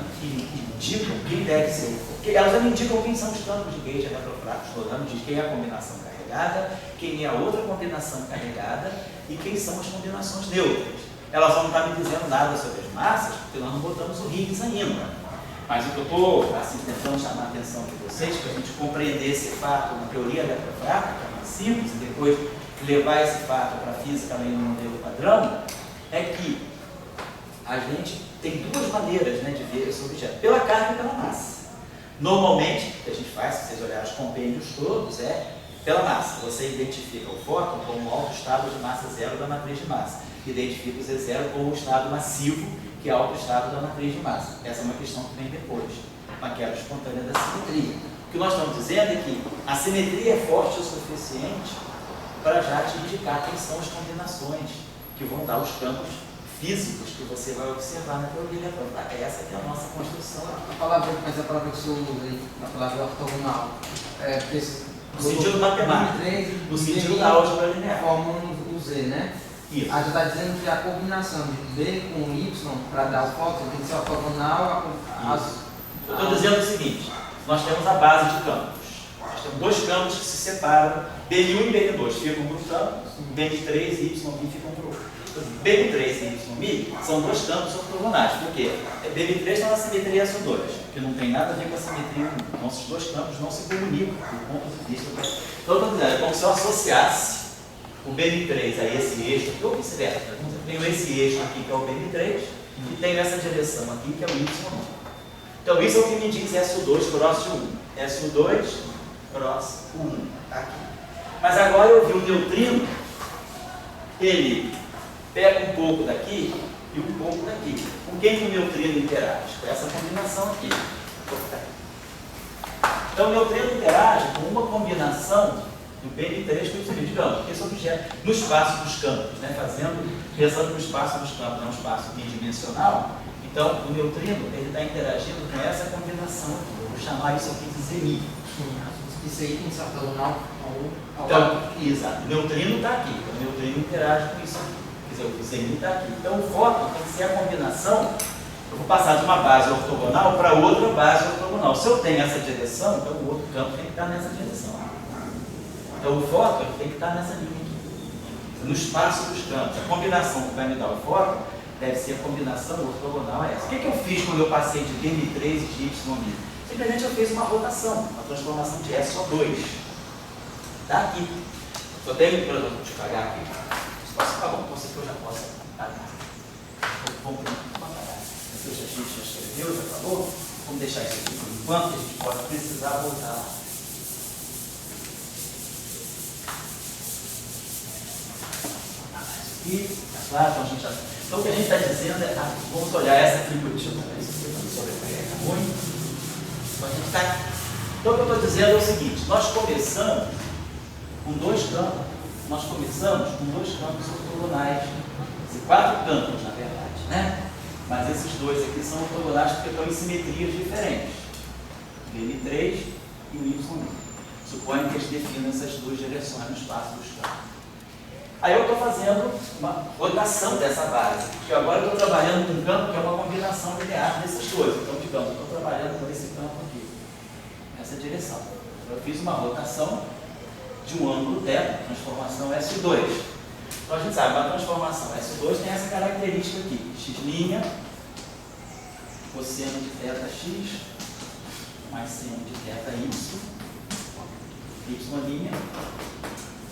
indicam quem deve ser o fóton. Elas já me indicam quem são os campos de gauge eletrofrágil. Já me diz quem é a combinação carregada, quem é a outra combinação carregada e quem são as combinações neutras. Elas não estão me dizendo nada sobre as massas, porque nós não botamos o Higgs ainda. Mas o que eu estou assim, tentando chamar a atenção de vocês, para a gente compreender esse fato na teoria eletrofrágil, que é mais simples, e depois levar esse fato para a física além do modelo padrão, é que a gente tem duas maneiras, né, de ver esse objeto, pela carga e pela massa. Normalmente, o que a gente faz, se vocês olharem os compêndios todos, é pela massa. Você identifica o fóton como o alto estado de massa zero da matriz de massa. Identifica o Z0 como o estado massivo, que é o alto estado da matriz de massa. Essa é uma questão que vem depois, uma quebra espontânea da simetria. O que nós estamos dizendo é que a simetria é forte o suficiente para já te indicar quem são as combinações que vão dar os campos físicos que você vai observar na teoria eletrônica. Essa que é a nossa construção. A palavra, mas a palavra que o senhor usa aí, a palavra ortogonal, porque no sentido matemático, no sentido da álgebra linear. Formam o Z, né? Isso. A gente está dizendo que a combinação de B com Y para dar o fóton tem que ser ortogonal. Eu estou dizendo o seguinte, nós temos a base de campos. Nós temos dois campos que se separam, BN1 e BN2 ficam para um campo, BN3 e YB ficam para o outro. BN3 e YB são dois campos ortogonais, porque BN3 está na simetria SO2, que não tem nada a ver com a simetria 1. Então, esses dois campos não se comunicam do ponto de vista. Então, eu estou dizendo, é como se eu associasse o BN3 a esse eixo, ou vice-versa. Eu tenho esse eixo aqui, que é o BN3, e tenho essa direção aqui, que é o Y1. Então, isso é o que me diz SO2 cross de 1. SO2 cross 1, aqui. Mas agora eu vi o neutrino, ele pega um pouco daqui e um pouco daqui. Com quem que o neutrino interage? Com essa combinação aqui. Então, o neutrino interage com uma combinação do BN3 com o YB, digamos, porque esse objeto, no espaço dos campos, né, pensando no espaço dos campos, é um espaço bidimensional, então o neutrino está interagindo com essa combinação aqui. Eu vou chamar isso aqui de ZMI. Isso aí tem que ser ortogonal ao Então, exato, o neutrino está aqui, o neutrino interage com isso aqui, quer dizer, o ZMI está aqui. Então, o fóton tem que ser a combinação. Eu vou passar de uma base ortogonal para outra base ortogonal. Se eu tenho essa direção, então o outro campo tem que estar nessa direção. Então, o fóton tem que estar nessa linha aqui, no espaço dos campos. A combinação que vai me dar o fóton deve ser a combinação ortogonal a essa. O que eu fiz quando eu passei de BN3 e de YB? Simplesmente eu fiz uma rotação, uma transformação de SO2. Está aqui. Eu tenho, por exemplo, deixa eu pagar aqui. Tá bom, você que eu já posso pagar. Vamos pagar. Aqui a gente já escreveu, já falou. Vamos deixar isso aqui por enquanto, que a gente pode precisar voltar lá. Aqui, tá claro? Então, o que a gente está dizendo é, vamos olhar essa figura, deixa eu ver isso aqui para não sobrecarregar muito. Então, o que eu estou dizendo é o seguinte, nós começamos com dois campos ortogonais, quatro campos, na verdade, né? Mas esses dois aqui são ortogonais porque estão em simetrias diferentes, o BN3 e o YB. Suponho que eles definam essas duas direções no espaço dos campos. Aí eu estou fazendo uma rotação dessa base, porque agora eu estou trabalhando com um campo que é uma combinação linear desses dois. Então, digamos, eu estou trabalhando com esse campo aqui, nessa direção. Eu fiz uma rotação de um ângulo θ, transformação S2. Então, a gente sabe, a transformação S2 tem essa característica aqui, x', cosseno de θx, mais seno de θy, y',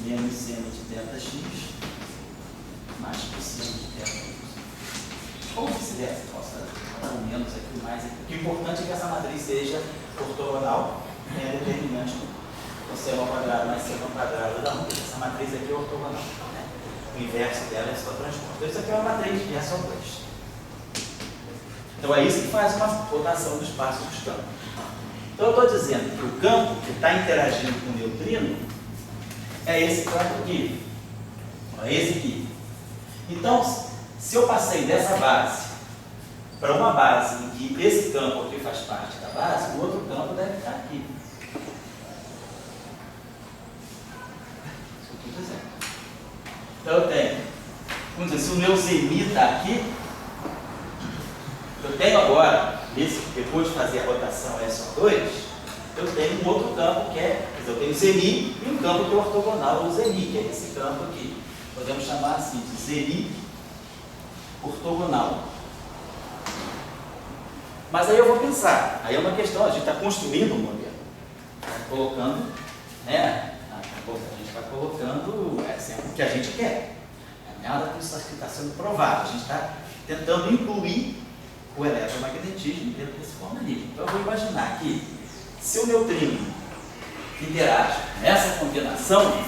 menos seno de θx, mais cosseno de θy. Ou vice-versa, posso fazer um menos aqui, mais aqui. O importante é que essa matriz seja ortogonal, é determinante. Cosseno ao quadrado mais seno ao quadrado da 1. Essa matriz aqui é ortogonal. Né? O inverso dela é só transporte. Então, isso aqui é uma matriz de SO2. Então, é isso que faz uma rotação do espaço dos campos. Então, eu estou dizendo que o campo que está interagindo com o neutrino é esse campo aqui. É esse aqui. Então, se eu passei dessa base para uma base em que esse campo aqui faz parte da base, o outro campo deve estar aqui. Isso que eu estou dizendo. Então, eu tenho, vamos dizer, se o meu ZMI está aqui, eu tenho agora, depois de fazer a rotação SO2, eu tenho um outro campo que é, eu tenho ZMI e um campo que é ortogonal ao ZMI, que é esse campo aqui. Podemos chamar assim de ZMI ortogonal. Mas aí eu vou pensar, aí é uma questão, a gente está construindo um modelo, está colocando, né? A gente está colocando sempre o que a gente quer. Nada disso está sendo provado, a gente está tentando incluir o eletromagnetismo dentro desse formalismo. Então eu vou imaginar que se o neutrino interage nessa combinação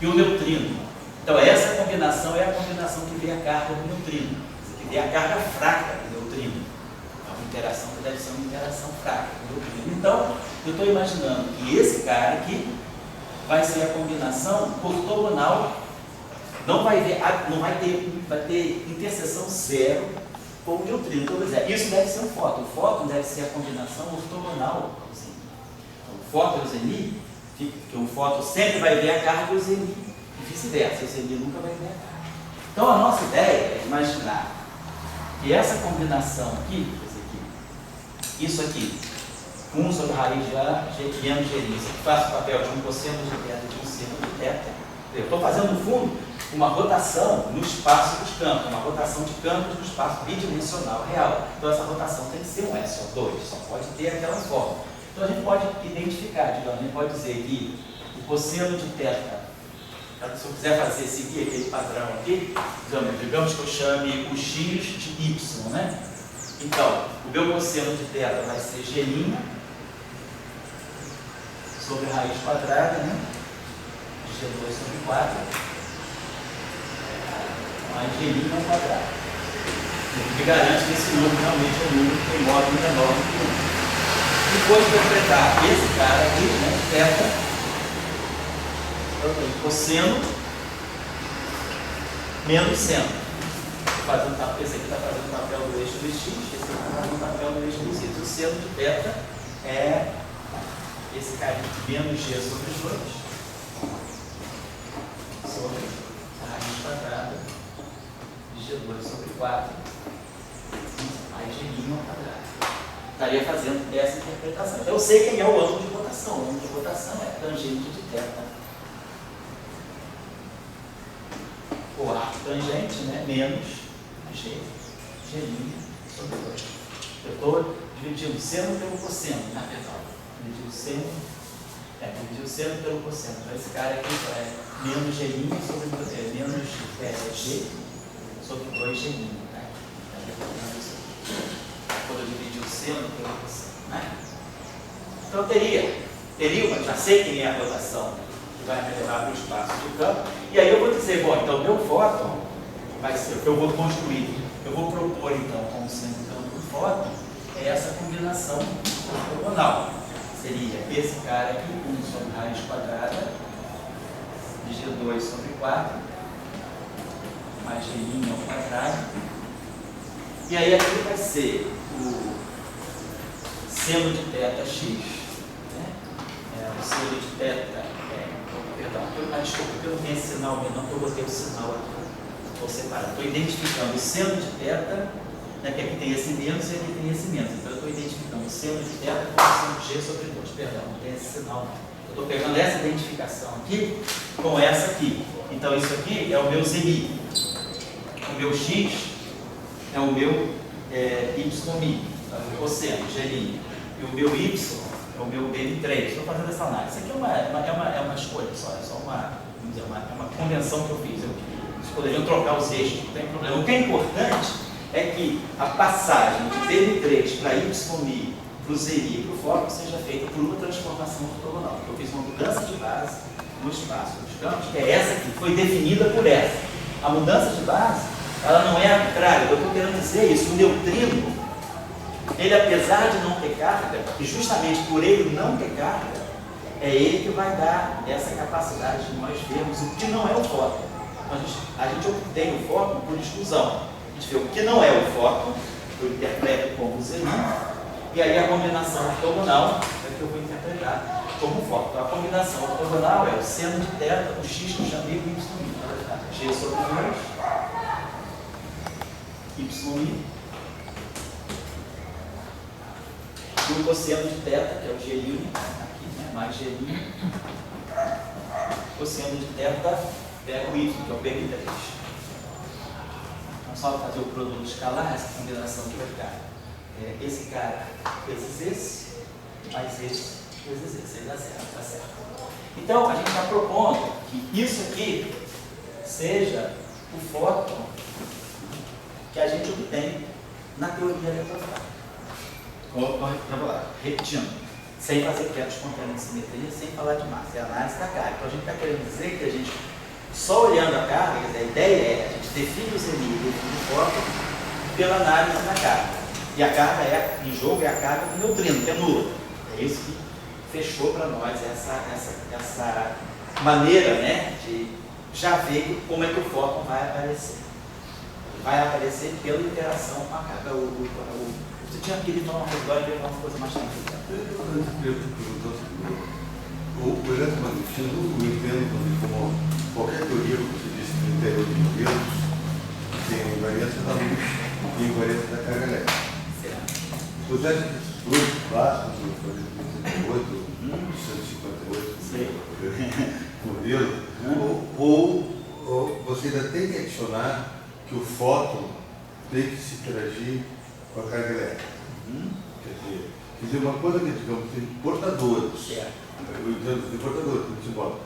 e o neutrino, então essa combinação é a combinação que vê a carga do neutrino, que vê a carga fraca do neutrino. É uma interação que deve ser uma interação fraca do neutrino. Então eu estou imaginando que esse cara aqui vai ser a combinação ortogonal, vai ter interseção zero com o neutrino. Então, isso deve ser um fóton. O fóton deve ser a combinação ortogonal ao Zni. Então, o fóton e o Zni, porque o fóton sempre vai ver a carga do Zni, e vice-versa, o Zni nunca vai ver a carga. Então, a nossa ideia é imaginar que essa combinação aqui, isso aqui, 1 sobre a raiz de A, menos G', que faz o papel de um cosseno de θ e de um seno de θ. Eu estou fazendo, no fundo, uma rotação no espaço dos campos, uma rotação de campos no espaço bidimensional real. Então, essa rotação tem que ser um SO2, só pode ter aquela forma. Então, a gente pode identificar, digamos, a gente pode dizer que o cosseno de θ, se eu quiser seguir aquele padrão aqui, digamos que eu chame o x de y, né? Então, o meu cosseno de θ vai ser G' sobre a raiz quadrada, né? G2 sobre 4, mais G' ao quadrado. O que garante que esse número realmente é um número que tem módulo menor do que 1. E vou interpretar esse cara aqui, né? Θ, cosseno menos seno. Esse aqui está fazendo o papel do eixo do x, esse aqui está fazendo o papel do eixo do y. O seno de θ é esse cara aqui, menos g sobre 2, sobre a raiz quadrada de G2 sobre 4, mais G' ao quadrado. Estaria fazendo essa interpretação. Então, eu sei quem é o ângulo de rotação. O ângulo de rotação é tangente de θ. O arco tangente, né, menos G' sobre 2. Eu estou dividindo seno pelo cosseno, na verdade. Dividir o seno pelo cosseno. Então, esse cara aqui é menos G' sobre menos G sobre 2G'. Tá? Quando eu dividir o seno pelo cosseno. Né? Então, eu já sei quem é a rotação que vai me levar para o espaço de campo. E aí eu vou dizer, bom, então meu fóton vai ser o que eu vou construir. Eu vou propor, então, como sendo o campo do fóton, é essa combinação ortogonal. Seria esse cara aqui, 1 sobre raiz quadrada de G2 sobre 4, mais G' ao quadrado. E aí aqui vai ser o seno de θx, né? O seno de θ, desculpa, porque eu não tenho esse sinal menor, porque eu botei o sinal aqui. Vou separar. Estou identificando o seno de θ, né, que aqui tem esse menos e aqui tem esse menos. Então eu estou identificando o seno de θ como seno de G sobre 2. Perdão, não tem esse sinal não. Eu estou pegando essa identificação aqui com essa aqui. Então isso aqui é o meu Zni. O meu X é o meu Ymi, o cosseno, G'. E o meu Y é o meu BM3. Estou fazendo essa análise. Isso aqui é uma escolha só, é só uma convenção que eu fiz. Vocês poderiam trocar os eixos, não tem problema. O que é importante é que a passagem de BM3 para Ymi, para o Zi e para o fóton seja feita por uma transformação ortogonal. Eu fiz uma mudança de base no espaço dos campos, que é essa aqui, foi definida por essa. A mudança de base, ela não é arbitrária. Eu estou querendo dizer isso. O neutrino, ele, apesar de não ter carga, e justamente por ele não ter carga, é ele que vai dar essa capacidade de nós vermos o que não é o fóton. A gente obtém o fóton por exclusão. A gente vê o que não é o fóton, eu interpreto como Zi, e aí a combinação ortogonal é que eu vou interpretar como fóton. Então, a combinação ortogonal é o seno de θ, o x que eu chamei de YI. G sobre 2, YI, e o cosseno de θ, que é o G', aqui, né, mais G', cosseno de θ, pega o Y, que é o BM3. Então, só fazer o produto escalar, essa combinação que vai ficar. Esse cara vezes esse, mais esse vezes esse. Aí dá certo, tá certo. Então, a gente está propondo que isso aqui seja o fóton que a gente obtém na teoria eletrostática. Vamos lá, repetindo, sem fazer queda espontânea de simetria, sem falar de massa, é a análise da carga. Então a gente está querendo dizer que a gente, só olhando a carga, a ideia é a gente define os limites, define o foco pela análise da carga. E a carga em jogo é a carga do neutrino, que é nula. É isso que fechou para nós essa maneira, né, de já ver como é que o fóton vai aparecer. Vai aparecer pela interação com a carga. Você tinha querido falar uma coisa agora e veio uma coisa mais tranquila. O eletromagnetismo, eu entendo como qualquer teoria, como você disse, no interior de modelos, tem invariância da luz e invariância da carga elétrica. Se você acha que esses dois clássicos, do 158, modelo, ou você ainda tem que adicionar que o fóton tem que se interagir com a carga elétrica. Quer dizer, uma coisa que, digamos, tem portadores. Eu entendo de portadores, como se bota.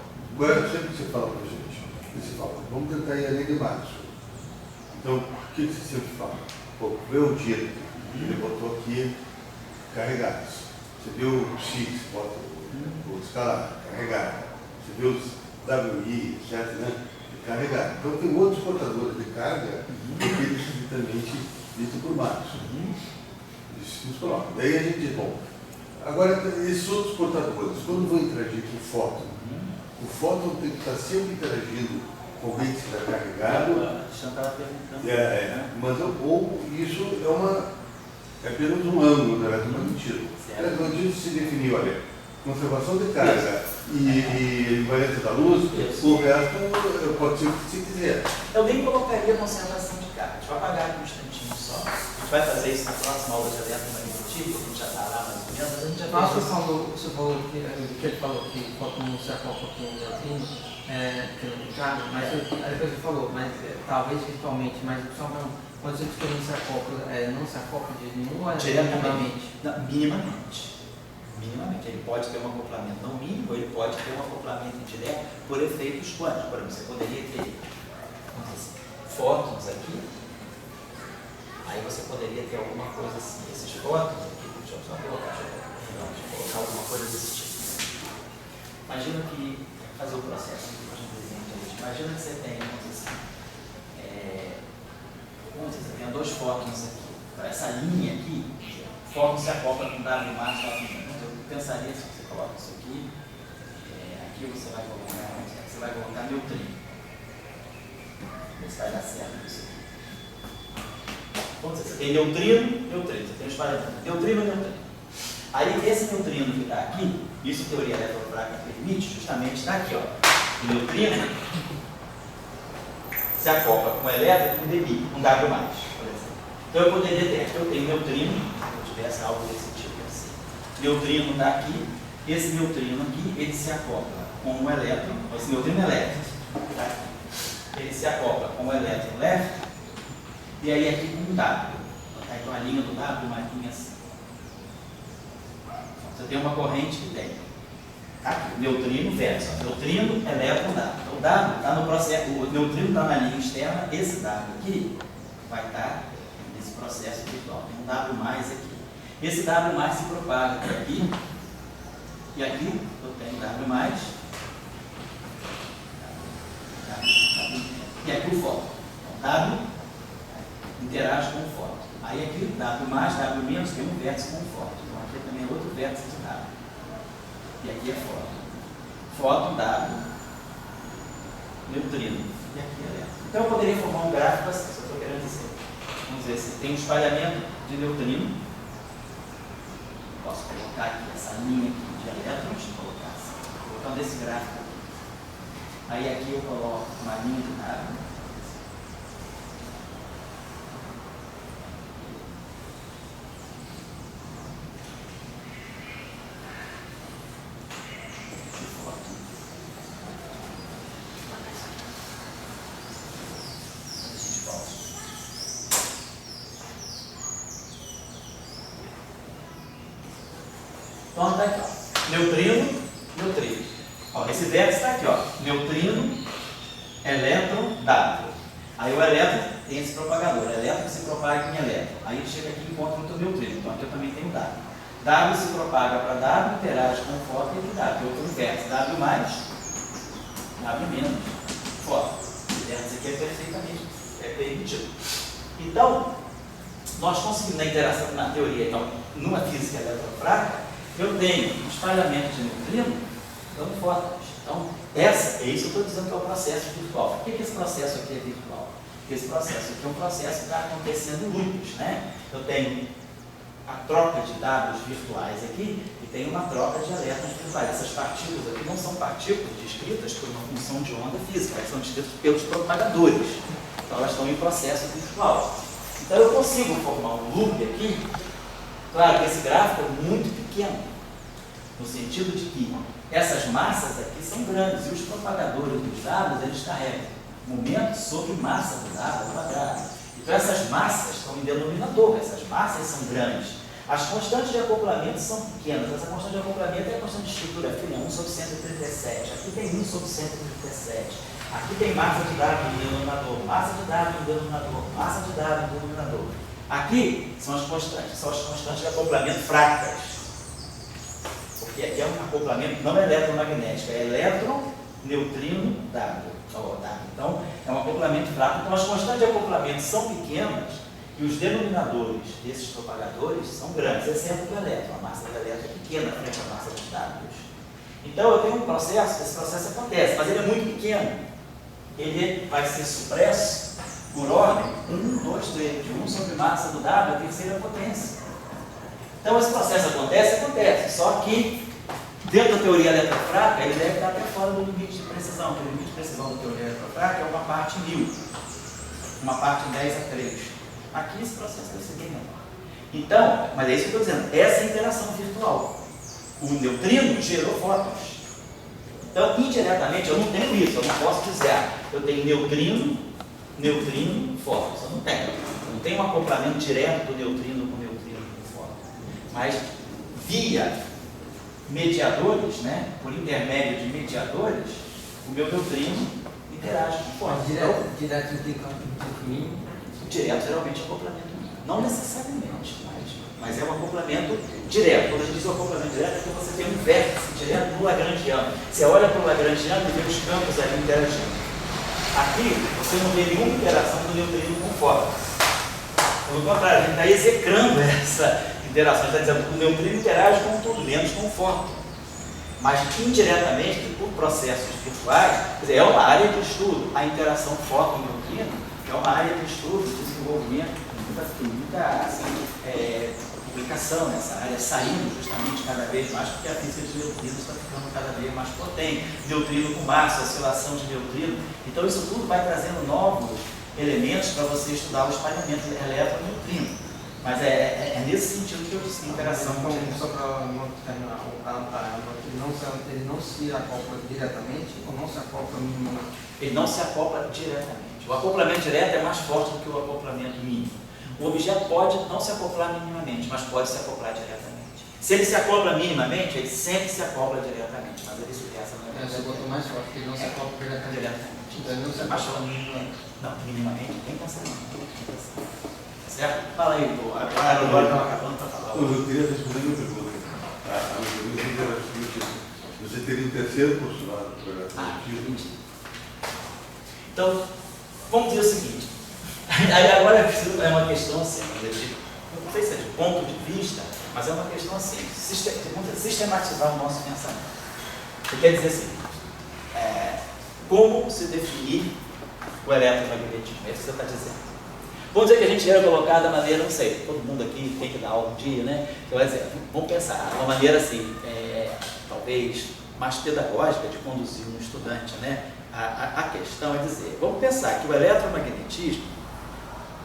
Sempre que você fala para a gente, você fala, vamos tentar ir além de março. Então, o que você sempre fala? Pô, vê o dito, ele botou aqui carregados. Você viu o X, bota o escalar, carregado. Você viu os WI, etc., né? Carregado. Então, tem outros portadores de carga que eles estritamente vistos por março. Isso nos coloca. Daí a gente diz, bom, agora esses outros portadores, quando vão interagir com o fóton tem que estar sempre interagindo com alguém que está carregado. Mas ou isso é apenas um ângulo do eletromagnetismo. O eletromagnetismo se definiu, olha, conservação de carga e invariância da luz, o resto pode ser o que você quiser. Eu nem colocaria conservação de carga. Deixa eu apagar aqui um instantinho só. A gente vai fazer isso na próxima aula de eletromagnetismo, a gente já está lá mais ou menos, mas a gente já fez isso. Você falou que ele falou que o fóton não se acopla com o neutrino, que não tem carga, mas depois ele falou, mas talvez virtualmente, mas só quando você diz que não se acopla, não se acopla de nenhum ou diretamente? Não, minimamente. Minimamente. Ele pode ter um acoplamento não mínimo, ou ele pode ter um acoplamento indireto por efeitos quânticos. Por exemplo, você poderia ter fótons aqui, aí você poderia ter alguma coisa assim. Esses fótons aqui, deixa eu só colocar alguma coisa desse tipo. Imagina que, fazer o processo aqui, imagina que você tem, você tem dois fótons aqui. Essa linha aqui, o fóton se acopla com W mais, W menos. Eu pensaria se você coloca isso aqui, aqui você vai colocar neutrino. Ver se vai dar certo isso aqui. Então, você tem neutrino, você tem os parâmetros, neutrino. Aí esse neutrino que está aqui, isso a teoria eletrofrágil permite, justamente está aqui, ó. O neutrino se acopla com o elétron e com o dB, com W+, por exemplo. Então eu poderia ter, aqui eu tenho neutrino, se eu tivesse algo desse tipo assim. Neutrino está aqui, esse neutrino aqui, ele se acopla com o elétron, esse neutrino é elétrico, tá aqui. Ele se acopla com o elétron left, e aí aqui com o W. Então a linha do W, uma linha assim. Você tem uma corrente que tem aqui, neutrino versus neutrino, elétron, W. Então o W está no processo, o neutrino está na linha externa, esse W aqui vai estar nesse processo virtual. Tem um W mais aqui. Esse W mais se propaga aqui, e aqui eu tenho W mais, e aqui o fóton. Então W interage com o fóton. Aí aqui W mais, W menos tem um vértice com o fóton. Então aqui também é outro vértice de W. E aqui é fóton. Fóton, W, neutrino. E aqui é elétron. Então eu poderia formar um gráfico assim, se eu estou querendo dizer. Vamos dizer, se tem um espalhamento de neutrino. Posso colocar aqui essa linha aqui de elétrons, deixa eu colocar assim. Colocando esse gráfico aqui. Aí aqui eu coloco uma linha de W. Então está aqui, ó. Neutrino, neutrino. Ó, esse vértice está aqui, ó. Neutrino, elétron, W. Aí o elétron tem esse propagador, elétron que se propaga em elétron. Aí ele chega aqui e encontra outro neutrino. Então aqui eu também tenho W. W se propaga para W, interage com o fóton e W. Outro inverso, W mais, W menos, fóton. Isso aqui é perfeitamente permitido. Então, nós conseguimos na interação, na teoria, então, numa física eletrofrágil, eu tenho um espalhamento de neutrino dando fótons. Então, é isso que eu estou dizendo que é o processo virtual. Por que esse processo aqui é virtual? Porque esse processo aqui é um processo que está acontecendo em loops, né? Eu tenho a troca de dados virtuais aqui e tenho uma troca de elétrons virtuais. Essas partículas aqui não são partículas descritas por uma função de onda física, elas são descritas pelos propagadores. Então, elas estão em processo virtual. Então, eu consigo formar um loop aqui. Claro que esse gráfico é muito pequeno, no sentido de que essas massas aqui são grandes e os propagadores dos dados, eles carregam momento sobre massa do dado ao quadrado. Então, essas massas estão em denominador, essas massas são grandes. As constantes de acoplamento são pequenas. Essa constante de acoplamento é a constante de estrutura fina, 1 sobre 137. Aqui tem 1 sobre 137. Aqui tem massa de W no denominador, massa de W no denominador, massa de W no denominador. Aqui são as constantes de acoplamento fractas. Porque aqui é um acoplamento não eletromagnético, é elétron, neutrino, W. Então, é um acoplamento fraco. Então, as constantes de acoplamento são pequenas e os denominadores desses propagadores são grandes. Exemplo do elétron, a massa do elétron é pequena frente à massa dos W. Então, eu tenho um processo, esse processo acontece, mas ele é muito pequeno. Ele vai ser supresso por ordem 1, 2, 3, de 1 sobre massa do W, a terceira potência. Então, esse processo acontece, só que dentro da teoria eletrofrágica, ele deve estar até fora do limite de precisão, porque o limite de precisão da teoria eletrofrágica é uma parte em 1000, uma parte em 10 a 3. Aqui esse processo deve ser bem menor. Então, mas é isso que eu estou dizendo, essa é a interação virtual. O neutrino gerou fótons. Então, indiretamente, eu não tenho isso, eu não posso dizer, eu tenho neutrino, fótons. Eu não tenho. Eu não tenho um acoplamento direto do neutrino com fóton. Mas, via mediadores, né, por intermédio de mediadores, o meu neutrino interage com fóton. Direto de mim? Direto, geralmente, é acoplamento mínimo. Não necessariamente, mas é um acoplamento direto. Quando a gente diz acoplamento direto, é que você tem um vértice direto no lagrangiano. Você olha para o lagrangiano e vê os campos ali interagindo. Aqui, você não vê nenhuma interação do neutrino com o fóton. Pelo contrário, a gente está execrando essa interação. A gente está dizendo que o neutrino interage com tudo, menos com o fóton. Mas, indiretamente, por processos virtuais, quer dizer, é uma área de estudo. A interação fóton-neutrino é uma área de estudo, de desenvolvimento, muita assim, publicação nessa área, saindo justamente cada vez mais, porque a física de neutrinos está ficando cada vez mais potente. Neutrino com massa, oscilação de neutrino. Então, isso tudo vai trazendo novos elementos para você estudar o espalhamento elétron-neutrino. Mas é nesse sentido que eu disse interação. Então, só para terminar, ele não se acopla diretamente ou não se acopla minimamente? Ele não se acopla diretamente. O acoplamento direto é mais forte do que o acoplamento mínimo. O objeto pode não se acoplar minimamente, mas pode se acoplar diretamente. Se ele se acopla minimamente, ele sempre se acopla diretamente, mas ele vice-versa. Você botou mais forte, porque ele não se acopla diretamente. Então ele não se acopla minimamente. Não, minimamente tem pensamento. Certo? Fala aí, agora estava acabando para falar. Eu queria responder uma pergunta. Você teria um terceiro postulado para Então, vamos dizer o seguinte. Aí agora é uma questão assim, não sei se é de ponto de vista, mas é uma questão assim, sistematizar o nosso pensamento. Você quer dizer assim, como se definir o eletromagnetismo? É isso que você está dizendo. Vamos dizer que a gente ia colocar da maneira, não sei, todo mundo aqui tem que dar aula um dia, né? Então, vai dizer, vamos pensar, uma maneira assim, talvez mais pedagógica de conduzir um estudante, né? A questão é dizer, vamos pensar que o eletromagnetismo,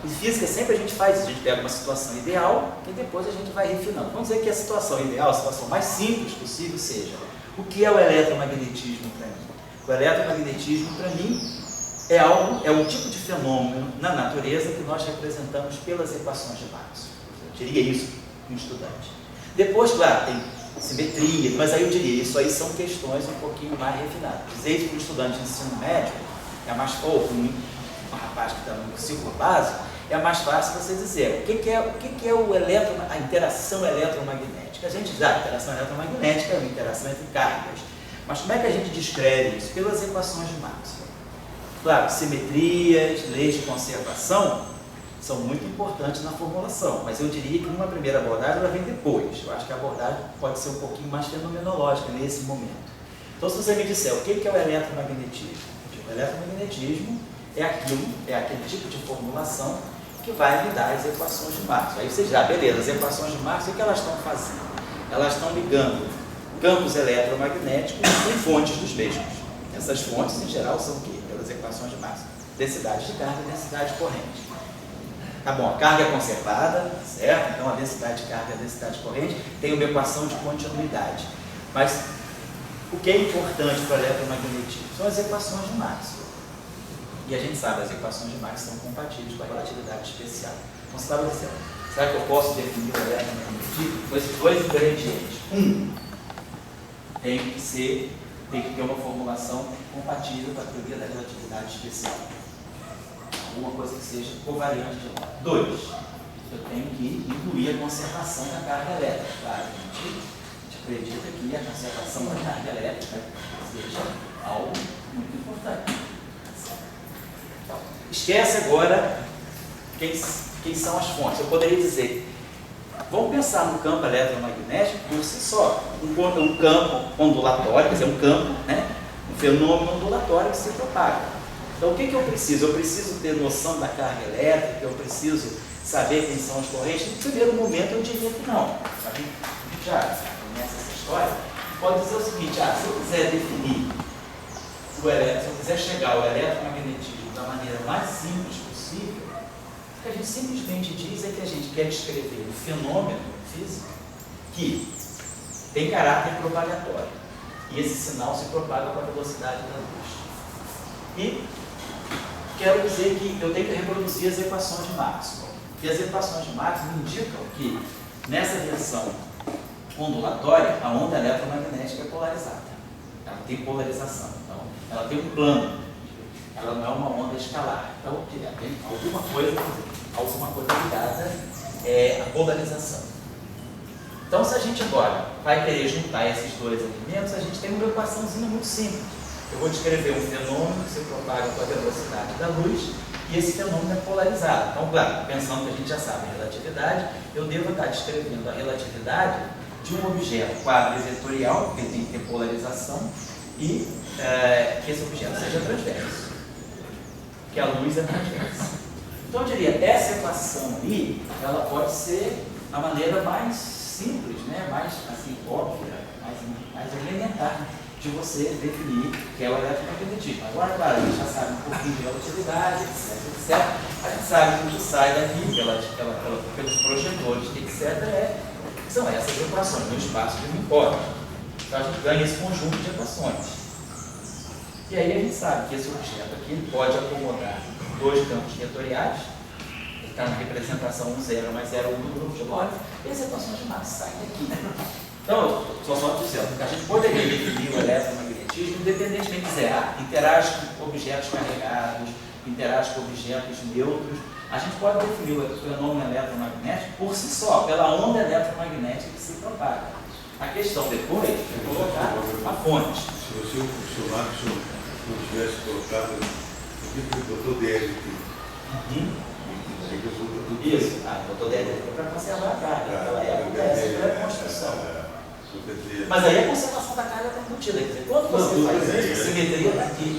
em física sempre a gente faz isso, a gente pega uma situação ideal e depois a gente vai refinando. Vamos dizer que a situação ideal, a situação mais simples possível seja, o que é o eletromagnetismo para mim? O eletromagnetismo para mim é um tipo de fenômeno na natureza que nós representamos pelas equações de Maxwell. Eu diria isso para um estudante. Depois, claro, tem simetria, mas aí eu diria, isso aí são questões um pouquinho mais refinadas. Dizer isso para um estudante de ensino médio é mais pouco, com o rapaz que está no ciclo básico, é mais fácil você dizer o que é a interação eletromagnética. A gente diz, a interação eletromagnética é uma interação entre cargas. Mas como é que a gente descreve isso? Pelas equações de Maxwell. Claro, simetrias, leis de conservação são muito importantes na formulação, mas eu diria que numa primeira abordagem ela vem depois. Eu acho que a abordagem pode ser um pouquinho mais fenomenológica nesse momento. Então, se você me disser o que é o eletromagnetismo? O eletromagnetismo é aquele tipo de formulação que vai me dar as equações de Maxwell. Aí você diz, beleza, as equações de Maxwell, o que elas estão fazendo? Elas estão ligando campos eletromagnéticos com fontes dos mesmos. Essas fontes, em geral, são o quê? Pelas equações de Maxwell. Densidade de carga e densidade de corrente. Tá bom, a carga é conservada, certo? Então a densidade de carga e a densidade de corrente tem uma equação de continuidade. Mas o que é importante para o eletromagnetismo? São as equações de Maxwell. E a gente sabe, as equações de Maxwell são compatíveis com a relatividade especial. Então você estava dizendo, será que eu posso definir o eletromagnetismo com esses dois ingredientes? Tem que ter uma formulação compatível com a teoria da relatividade especial. Alguma coisa que seja covariante de lá. 2, eu tenho que incluir a conservação da carga elétrica. Claro, a gente acredita que a conservação da carga elétrica seja algo muito importante. Então, esquece agora quem são as fontes. Eu poderia dizer, vamos pensar no campo eletromagnético por si só. Um campo ondulatório, quer dizer, um campo, um fenômeno ondulatório que se propaga. Então, o que eu preciso? Eu preciso ter noção da carga elétrica, eu preciso saber quem são as correntes. No primeiro momento, eu diria que não. A gente já conhece essa história. Pode dizer o seguinte, se eu quiser definir se eu quiser chegar ao eletromagnetismo da maneira mais simples possível, o que a gente simplesmente diz é que a gente quer descrever um fenômeno físico que tem caráter propagatório. E esse sinal se propaga com a velocidade da luz. E quero dizer que eu tenho que reproduzir as equações de Maxwell. E as equações de Maxwell indicam que nessa direção ondulatória, a onda eletromagnética é polarizada. Ela tem polarização. Então, ela tem um plano. Ela não é uma onda escalar. Então, tem alguma coisa ligada à polarização. Então, se a gente agora vai querer juntar esses dois elementos, a gente tem uma equaçãozinha muito simples. Eu vou descrever um fenômeno que se propaga com a velocidade da luz e esse fenômeno é polarizado. Então, claro, pensando que a gente já sabe a relatividade, eu devo estar descrevendo a relatividade de um objeto quadrivetorial, porque ele tem que ter polarização, e que esse objeto seja transverso, que a luz é transversa. Então, eu diria, essa equação aí, ela pode ser a maneira mais simples, mais assim, óbvia, mais elementar de você definir o que é o eletromagnetismo. Agora, claro, a gente já sabe um pouquinho de relatividade, etc. A gente sabe que o que sai daqui pelos projetores, etc., são essas equações no espaço de um hipótese. Então, a gente ganha esse conjunto de equações. E aí a gente sabe que esse objeto aqui pode acomodar dois campos vetoriais, ele está na representação 1, 0 mais 0, 1 do grupo de Lorentz, e as equações de Maxwell saem daqui. Então, só dizendo que a gente poderia definir o eletromagnetismo independentemente de dizer, interage com objetos carregados, interage com objetos neutros. A gente pode definir o fenômeno eletromagnético por si só, pela onda eletromagnética que se propaga. A questão depois é colocar a fonte. Se o seu Maxwell não tivesse colocado o que ele botou dele aqui. Isso, botou dele aqui para conservar a carga. Naquela época, essa foi a construção. Mas aí a conservação da carga está embutida. Quer dizer, quando você faz isso, a simetria está aqui.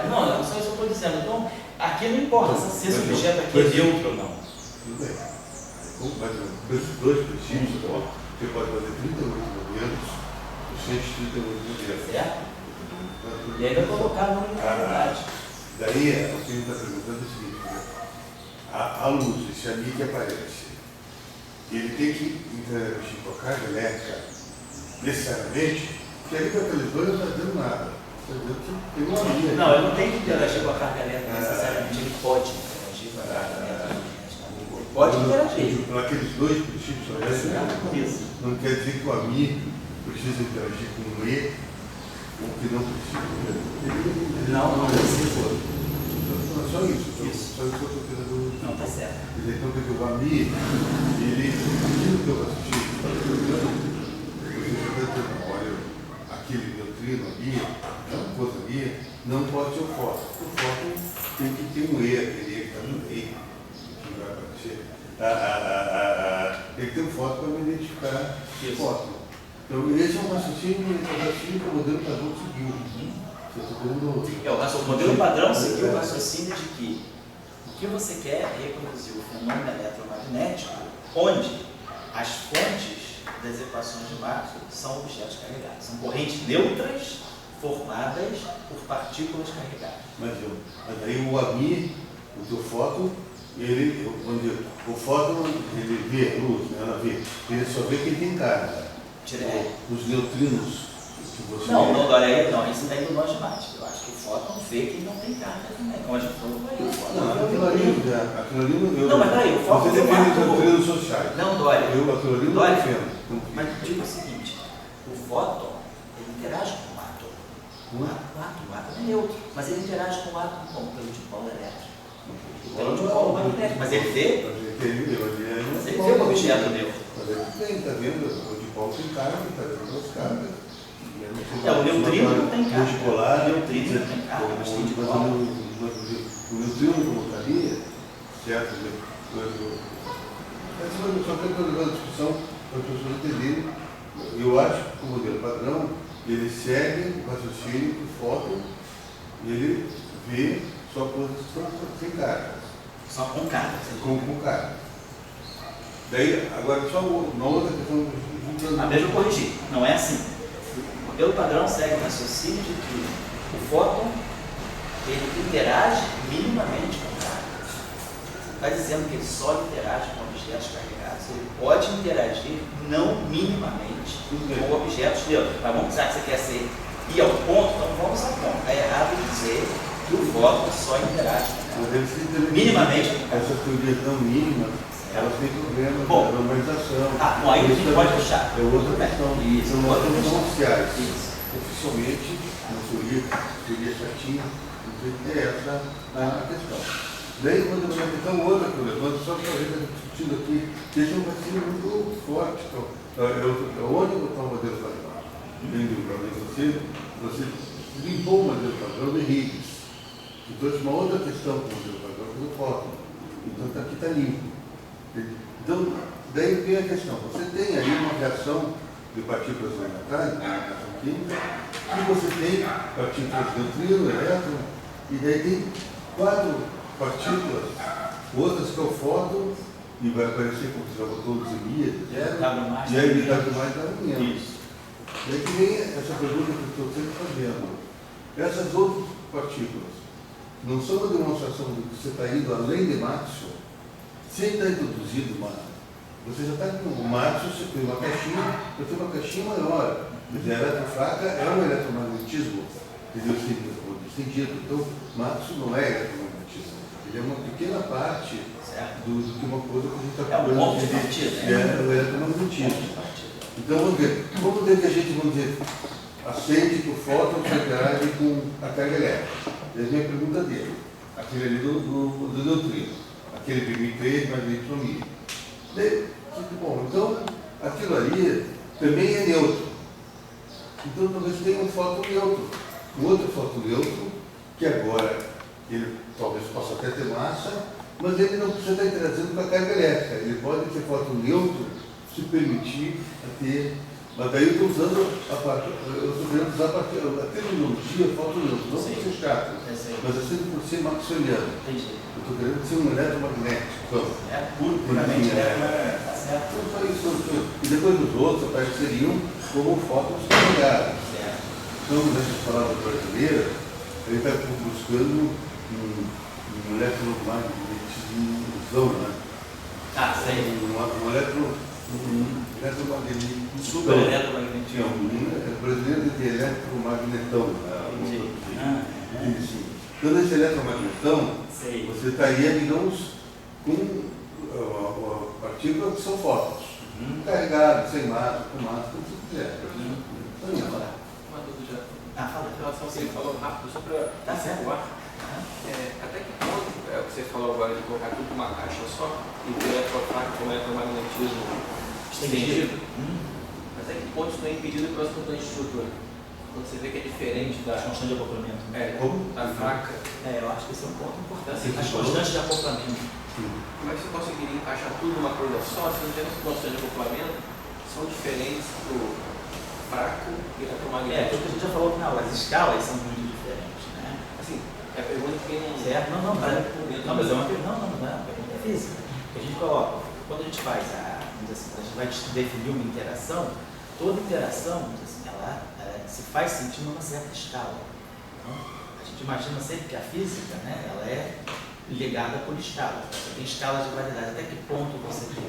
Não, só isso que eu estou dizendo. Então, aqui não importa se esse objeto aqui é neutro ou não. Tudo bem. Mas com esses dois princípios, você pode fazer 38 modelos, 138 modelos. Certo? E aí vai colocar a unidade. Daí, o que ele está perguntando é o seguinte, a luz, esse amigo que aparece, ele tem que interagir com a carga elétrica necessariamente, porque ali com aqueles dois não está dando nada. Não, ele não tem que interagir com a carga elétrica necessariamente, ele pode interagir com a carga elétrica. Pode interagir. Com aqueles dois princípios, Isso. não quer dizer que o amigo precisa interagir com o E o que não precisa. Não precisa. Só isso. Isso. Só isso que eu estou querendo. Não, tá certo. Quer dizer, então, o AMI, aquilo que eu assisti, você está dizendo, olha, aquele neutrino ali, aquela coisa ali, não pode ser o fóton. O fóton tem que ter um E, aquele E que está no meio, que vai aparecer. Tem que ter um fóton para me identificar o fóton. Então, esse é um raciocínio que o modelo padrão seguiu. O modelo padrão seguiu o raciocínio de que o que você quer é reproduzir o fenômeno eletromagnético onde as fontes das equações de Maxwell são objetos carregados. São correntes neutras formadas por partículas carregadas. Mas aí o AMI, o teu fóton, o fóton ele vê luz, né? Ela vê, ele só vê quem tem carga. Os neutrinos que você... Não, isso está indo longe demais. Eu acho que o fóton vê quem não tem carga também. Como a gente falou, o fóton não, aquilo ali não vê. Não, mas peraí, o fóton você defende os neutrinos sociais. Não, Dória. Aquilo ali não defendo. Mas digo o seguinte, o fóton, ele interage com o átomo. O átomo é neutro, mas ele interage com o átomo como? Pelo dipolo elétrico. Pelo dipolo magnético. Mas ele vê? Mas ele vê o objeto neutro. Está vendo? O dipolo tem carga, está vendo as cargas. O neutrino não tem carga. Multipolar, o neutrino não tem carga, mas tem dipolo. O neutrino como estaria, certo? Só que eu estou levando a discussão para as pessoas entenderem. Eu acho que o modelo padrão, ele segue o raciocínio do fóton e ele vê só coisas que estão sem carga. Só com carga. Com carga. Daí, agora só uma outra questão. Deixa eu corrigir, não é assim. O modelo padrão segue o raciocínio de que o fóton ele interage minimamente com carga. Você está dizendo que ele só interage com objetos carregados, ele pode interagir não minimamente com objetos neutros. Mas vamos pensar que você quer ir ao ponto, então vamos ao ponto. É errado dizer que o fóton só interage com carga. Minimamente com carga. Essa teoria tão mínima, elas têm problemas de normalização. Bom, aí a gente pode puxar. É outra questão. Isso, são outra questões questão. oficiais. Isso. Oficialmente, na teoria certinha, é essa a questão. Daí, quando eu questão outra que eu levanto, só para a gente discutindo aqui, deixa um vacilo muito forte. Então, onde está o modelo padrão? Você limpou o modelo padrão de Higgs. E trouxe uma outra questão com o modelo padrão, que é o fóton. Então, aqui está limpo. Então, daí vem a questão. Você tem aí uma reação de partículas elementais, uma reação química, e você tem partículas de neutrino, elétron, e daí tem 4 partículas, outras que é o fóton, e vai aparecer como você já botou o zimia, e aí ele dá mais da menos. Daí que vem essa pergunta que eu estou sempre fazendo. Essas outras partículas não são uma demonstração de que você está indo além de Maxwell, sem estar introduzido uma. Você já está com o Maxwell, você tem uma caixinha, eu tenho uma caixinha maior. Quer dizer, a eletrofraca é um eletromagnetismo, entendeu? Sentido. Então, Maxwell não é eletromagnetismo. Ele é uma pequena parte do que uma coisa que a gente está falando. É um ponto de partida, é o eletromagnetismo. Então, vamos ver. Como que a gente, vamos dizer, aceite que o fóton se interage com a carga elétrica? Essa é a minha pergunta dele. Aquele ali do neutrino. Aquele BM3 mais eleitronia. Bom, então, aquilo ali também é neutro. Então, talvez tenha um fóton neutro. Um outro fóton neutro, que agora ele talvez possa até ter massa, mas ele não precisa estar interagindo com a carga elétrica. Ele pode ter fóton neutro se permitir ter. Mas daí eu estou usando a terminologia fóton neutro, não para ser chato, mas é sempre por ser maxwelliano. Eu estou querendo ser um eletromagnético. Puramente. E depois os outros apareceriam como fótons carregados. Então, nessas palavras brasileiras, ele está buscando um eletromagnetismo, né? Um eletromagnetismo. Super eletromagnetismo. O brasileiro tem eletromagnetão. Então, nesse eletromagnetão, você estaria, digamos, com partículas que são fótons. Carregados, sem massa, com massa, como você quiser. Fala. Em relação ao que ele falou rápido, só para Tá certo. situar, até que ponto é o que você falou agora de colocar tudo numa caixa só e ver eletrofrágil como eletromagnetismo estendido? Até que ponto isso não é impedido pelas condições de estrutura? Quando você vê que é diferente da Constante de acoplamento. da fraca, Eu acho que esse é um ponto importante. Sim, As constantes de acoplamento. como é que você conseguiria encaixar tudo numa coisa só, se não tem essa constante de acoplamento, são diferentes do fraco e eletromagnético? Tudo que a gente já falou que as escalas são muito diferentes, né? Assim, é a pergunta que não... Certo? Não, mas é uma pergunta física. Que a gente coloca, quando a gente faz vamos dizer assim, a gente vai definir uma interação, toda interação, vamos dizer assim, ela se faz sentir numa certa escala. Então, a gente imagina sempre que a física, né, ela é ligada por escalas. Você tem escalas de variedade, até que ponto você tem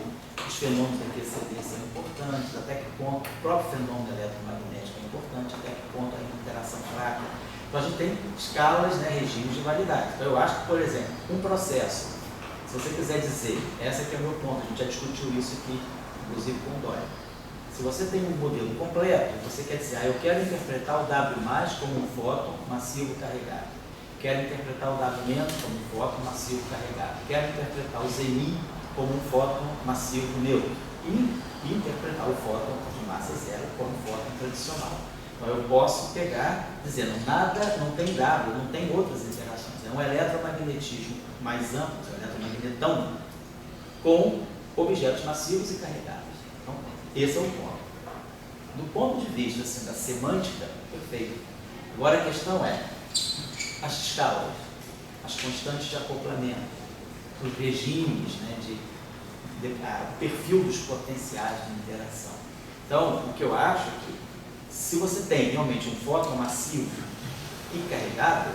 os fenômenos da QCD são importantes, até que ponto o próprio fenômeno eletromagnético é importante, até que ponto a interação fraca. Então a gente tem escalas, né, regimes de validade. Então eu acho que, por exemplo, um processo, se você quiser dizer, esse aqui é o meu ponto, a gente já discutiu isso aqui, inclusive com o Dória. Se você tem um modelo completo, você quer dizer, eu quero interpretar o W+ como um fóton massivo carregado, quero interpretar o W- como um fóton massivo carregado, quero interpretar o Zi como um fóton massivo neutro e interpretar o fóton de massa zero como um fóton tradicional. Então eu posso pegar dizendo, não tem W, não tem outras interações, é um eletromagnetismo mais amplo, é um eletromagnetão com objetos massivos e carregados. Então, esse é o ponto. Do ponto de vista assim, da semântica, perfeito. Agora a questão é as escalas, as constantes de acoplamento, os regimes, né, o perfil dos potenciais de interação. Então, o que eu acho é que se você tem realmente um fóton massivo e carregado,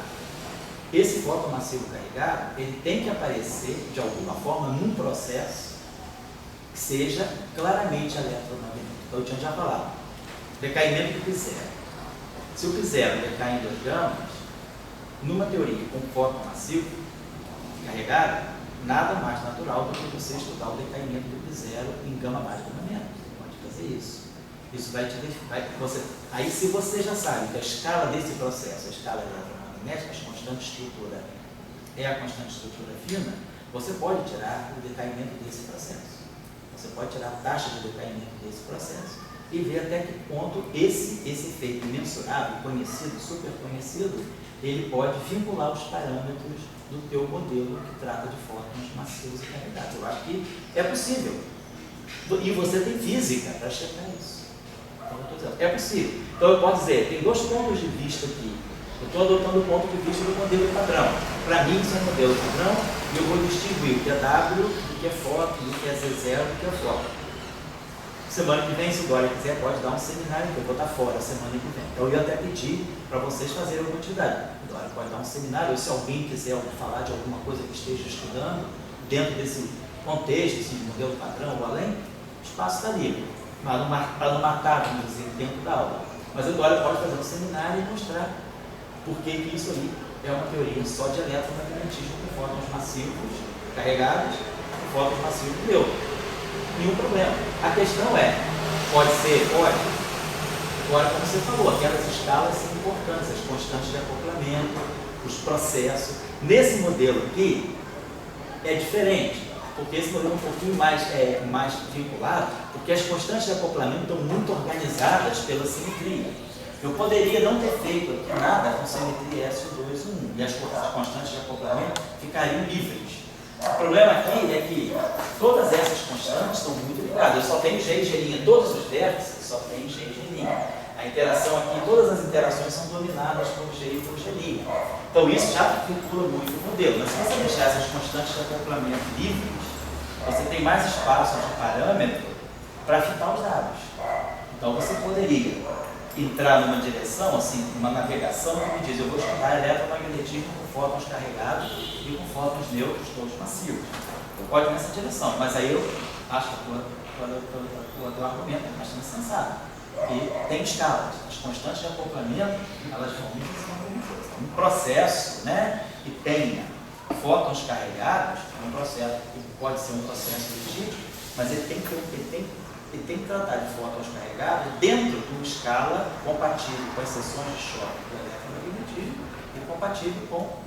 esse fóton massivo carregado, ele tem que aparecer de alguma forma num processo que seja claramente eletromagnético. Então, eu tinha já falado, decaimento do P0. Se o P0 decai em 2 gamas, numa teoria com fóton massivo carregado, nada mais natural do que você estudar o decaimento do P0 em gama mais gama menos. Você pode fazer isso. Isso vai te aí, se você já sabe que a escala desse processo, a escala eletromagnética, a constante estrutura é a constante estrutura fina, você pode tirar o decaimento desse processo. Você pode tirar a taxa de decaimento desse processo e ver até que ponto esse efeito mensurável, conhecido, super conhecido, ele pode vincular os parâmetros do teu modelo que trata de fótons massivos e carregados. Eu acho que é possível. E você tem física para checar isso. Então, eu estou dizendo, é possível. Então, eu posso dizer, tem 2 pontos de vista aqui. Eu estou adotando o ponto de vista do modelo padrão. Para mim, isso é um modelo padrão e eu vou distinguir o que é W, o que é fóton, o que é Z0, o que é fóton. Semana que vem, se o Dória quiser, pode dar um seminário, que eu vou estar fora semana que vem. Então, eu ia até pedir para vocês fazerem alguma atividade. O Dória pode dar um seminário, ou se alguém quiser falar de alguma coisa que esteja estudando, dentro desse contexto, assim, de modelo padrão ou além, o espaço está livre. Para não matar, vamos dizer, dentro da aula. Mas o Dória pode fazer um seminário e mostrar por que isso aí é uma teoria só de eletromagnetismo com fótons massivos carregados e fótons massivos neutros. Nenhum problema. A questão é, pode ser, pode. Agora, como você falou, aquelas escalas são importantes, as constantes de acoplamento, os processos. Nesse modelo aqui, é diferente, porque esse modelo é um pouquinho mais vinculado, porque as constantes de acoplamento estão muito organizadas pela simetria. Eu poderia não ter feito aqui nada com simetria SO2 e 1, e as constantes de acoplamento ficariam livres. O problema aqui é que todas essas constantes estão muito ligadas. Eu só tenho G e G', todos os vértices só tem G e G'. A interação aqui, todas as interações são dominadas por G e por G'. Então isso já circula muito o modelo. Mas se você deixar essas constantes de acoplamento livres, você tem mais espaço de parâmetro para fitar os dados. Então você poderia entrar numa direção, assim, uma navegação que me diz, eu vou estudar eletromagnetismo com fótons carregados e com fótons neutros, todos massivos. Eu pode ir nessa direção, mas aí eu acho que o teu argumento é bastante sensato. E tem escalas. As constantes de acoplamento, elas vão me dizer um processo, né, que tenha fótons carregados, é um processo que pode ser um processo legítimo, mas ele ele tem que tratar de fótons carregados dentro de uma escala compatível com as seções de choque do eletromagnetismo e compatível com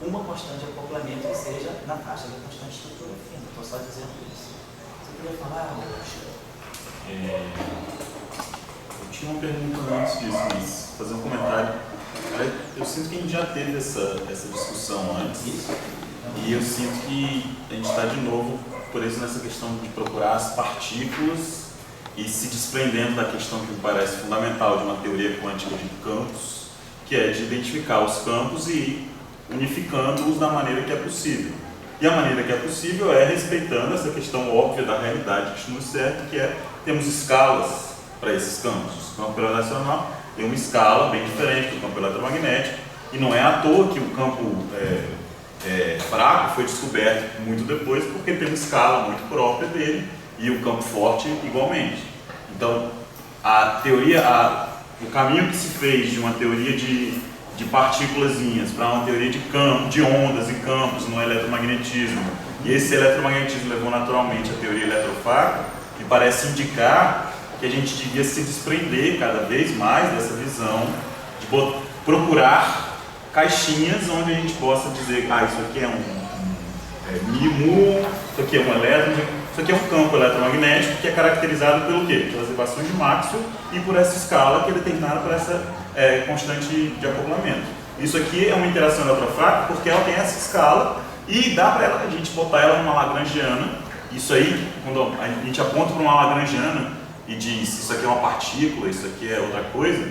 uma constante de acoplamento que seja na faixa da constante de estrutura fina. Estou só dizendo isso. Você queria falar, Chico? Eu tinha uma pergunta antes disso, mas fazer um comentário. Eu sinto que a gente já teve essa discussão antes. Isso. E eu sinto que a gente está de novo por isso nessa questão de procurar as partículas e se desprendendo da questão que me parece fundamental de uma teoria quântica de campos, que é de identificar os campos e ir unificando-os da maneira que é possível. E a maneira que é possível é respeitando essa questão óbvia da realidade que nos cerca, que é temos escalas para esses campos. O campo gravitacional tem uma escala bem diferente do campo eletromagnético, e não é à toa que o campo fraco foi descoberto muito depois, porque tem uma escala muito própria dele e o campo forte igualmente. Então, a teoria, o caminho que se fez de uma teoria de partículazinhas para uma teoria de campo, de ondas e campos no eletromagnetismo, e esse eletromagnetismo levou naturalmente à teoria eletrofática, me parece indicar que a gente devia se desprender cada vez mais dessa visão de procurar caixinhas onde a gente possa dizer, isso aqui é mimu, isso aqui é um elétron, isso aqui é um campo eletromagnético que é caracterizado pelo quê? Pelas equações de Maxwell e por essa escala que é determinada por essa constante de acoplamento. Isso aqui é uma interação eletrofrágil porque ela tem essa escala e dá para a gente botar ela numa lagrangiana. Isso aí, quando a gente aponta para uma lagrangiana e diz isso aqui é uma partícula, isso aqui é outra coisa,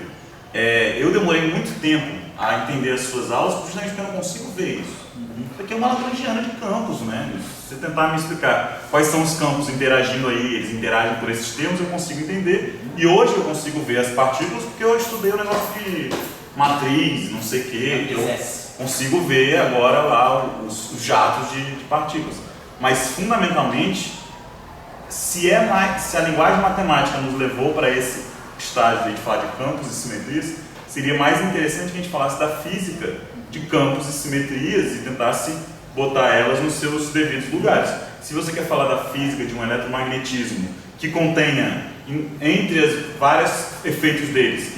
eu demorei muito tempo a entender as suas aulas justamente porque eu não consigo ver isso. Isso aqui é uma lagrangiana de campos, né? Se você tentar me explicar quais são os campos interagindo aí, eles interagem por esses termos, eu consigo entender. E hoje eu consigo ver as partículas porque eu estudei o negócio de matriz, não sei o que, eu consigo ver agora lá os jatos de partículas. Mas fundamentalmente, se a linguagem matemática nos levou para esse estágio de falar de campos e simetrias, seria mais interessante que a gente falasse da física de campos e simetrias e tentasse botar elas nos seus devidos lugares. Se você quer falar da física de um eletromagnetismo que contenha, entre os vários efeitos deles,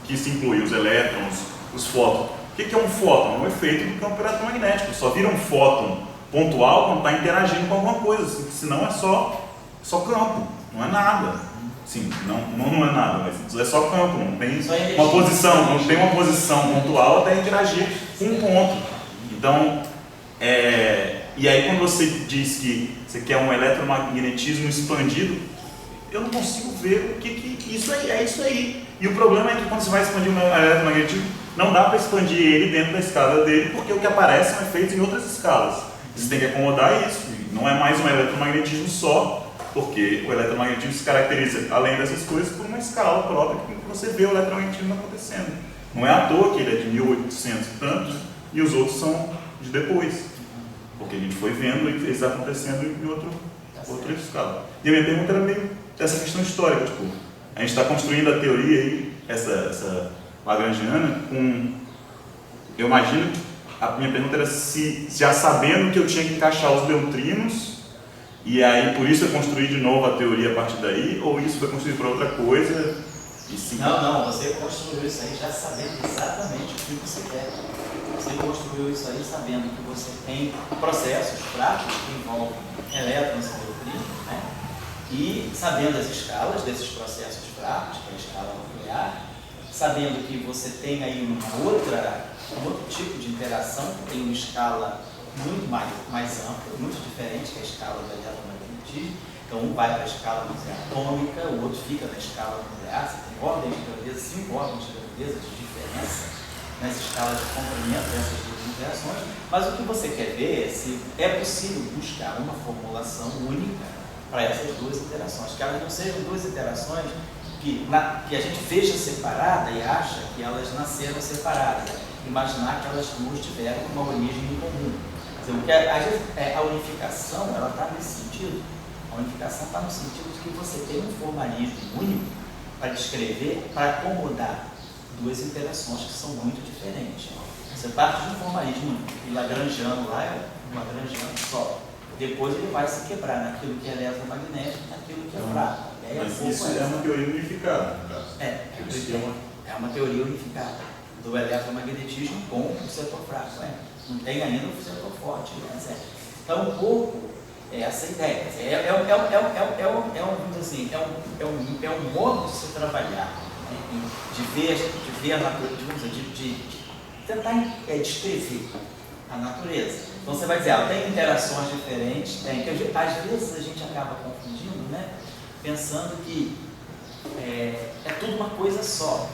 que se inclui os elétrons, os fótons, o que é um fóton? É um efeito do campo eletromagnético. Só vira um fóton pontual quando está interagindo com alguma coisa, senão é só campo, não é nada. Sim, não é nada, mas é só campo, não tem uma posição, não tem uma posição pontual até interagir com um ponto. Então, e aí quando você diz que você quer um eletromagnetismo expandido, eu não consigo ver o que isso aí é isso aí. E o problema é que quando você vai expandir um eletromagnetismo, não dá para expandir ele dentro da escala dele, porque o que aparece são efeitos em outras escalas. Você tem que acomodar isso, não é mais um eletromagnetismo só, porque o eletromagnetismo se caracteriza, além dessas coisas, por uma escala própria que você vê o eletromagnetismo acontecendo. Não é à toa que ele é de 1800 e tantos e os outros são de depois, porque a gente foi vendo eles acontecendo em outra escala. E a minha pergunta era meio dessa questão histórica, tipo, a gente está construindo a teoria aí, essa lagrangiana, eu imagino que a minha pergunta era se já sabendo que eu tinha que encaixar os neutrinos, e aí por isso eu construí de novo a teoria a partir daí, ou isso foi construído por outra coisa? E sim. Não, você construiu isso aí já sabendo exatamente o que você quer. Você construiu isso aí sabendo que você tem processos práticos que envolvem elétrons e neutrinos, né? E sabendo as escalas desses processos práticos, que é a escala nuclear, sabendo que você tem aí um outro tipo de interação, que tem uma escala muito mais ampla, muito diferente que a escala do eletromagnetismo. Então, um vai para a escala atômica, o outro fica na escala nuclear. Você tem ordens de grandeza, 5 ordens de grandeza de diferença nas escalas de comprimento dessas duas interações. Mas o que você quer ver é se é possível buscar uma formulação única para essas duas interações, que elas não sejam duas interações que a gente veja separada e acha que elas nasceram separadas. Imaginar que elas duas tiveram uma origem em comum. A unificação, ela está nesse sentido. A unificação está no sentido de que você tem um formalismo único para descrever, para acomodar duas interações que são muito diferentes. Você parte de um formalismo único, e lagrangiano lá é um lagrangiano só. depois ele vai se quebrar naquilo que é eletromagnético e naquilo que é fraco. Mas isso é uma teoria unificada, no caso. É uma teoria unificada do eletromagnetismo com o setor fraco. Não tem ainda o setor forte. Então, um pouco essa ideia. É um modo de se trabalhar, né? de ver a natureza, de tentar descrever a natureza. Então você vai dizer, tem interações diferentes, que às vezes a gente acaba confundindo, né? Pensando que é tudo uma coisa só.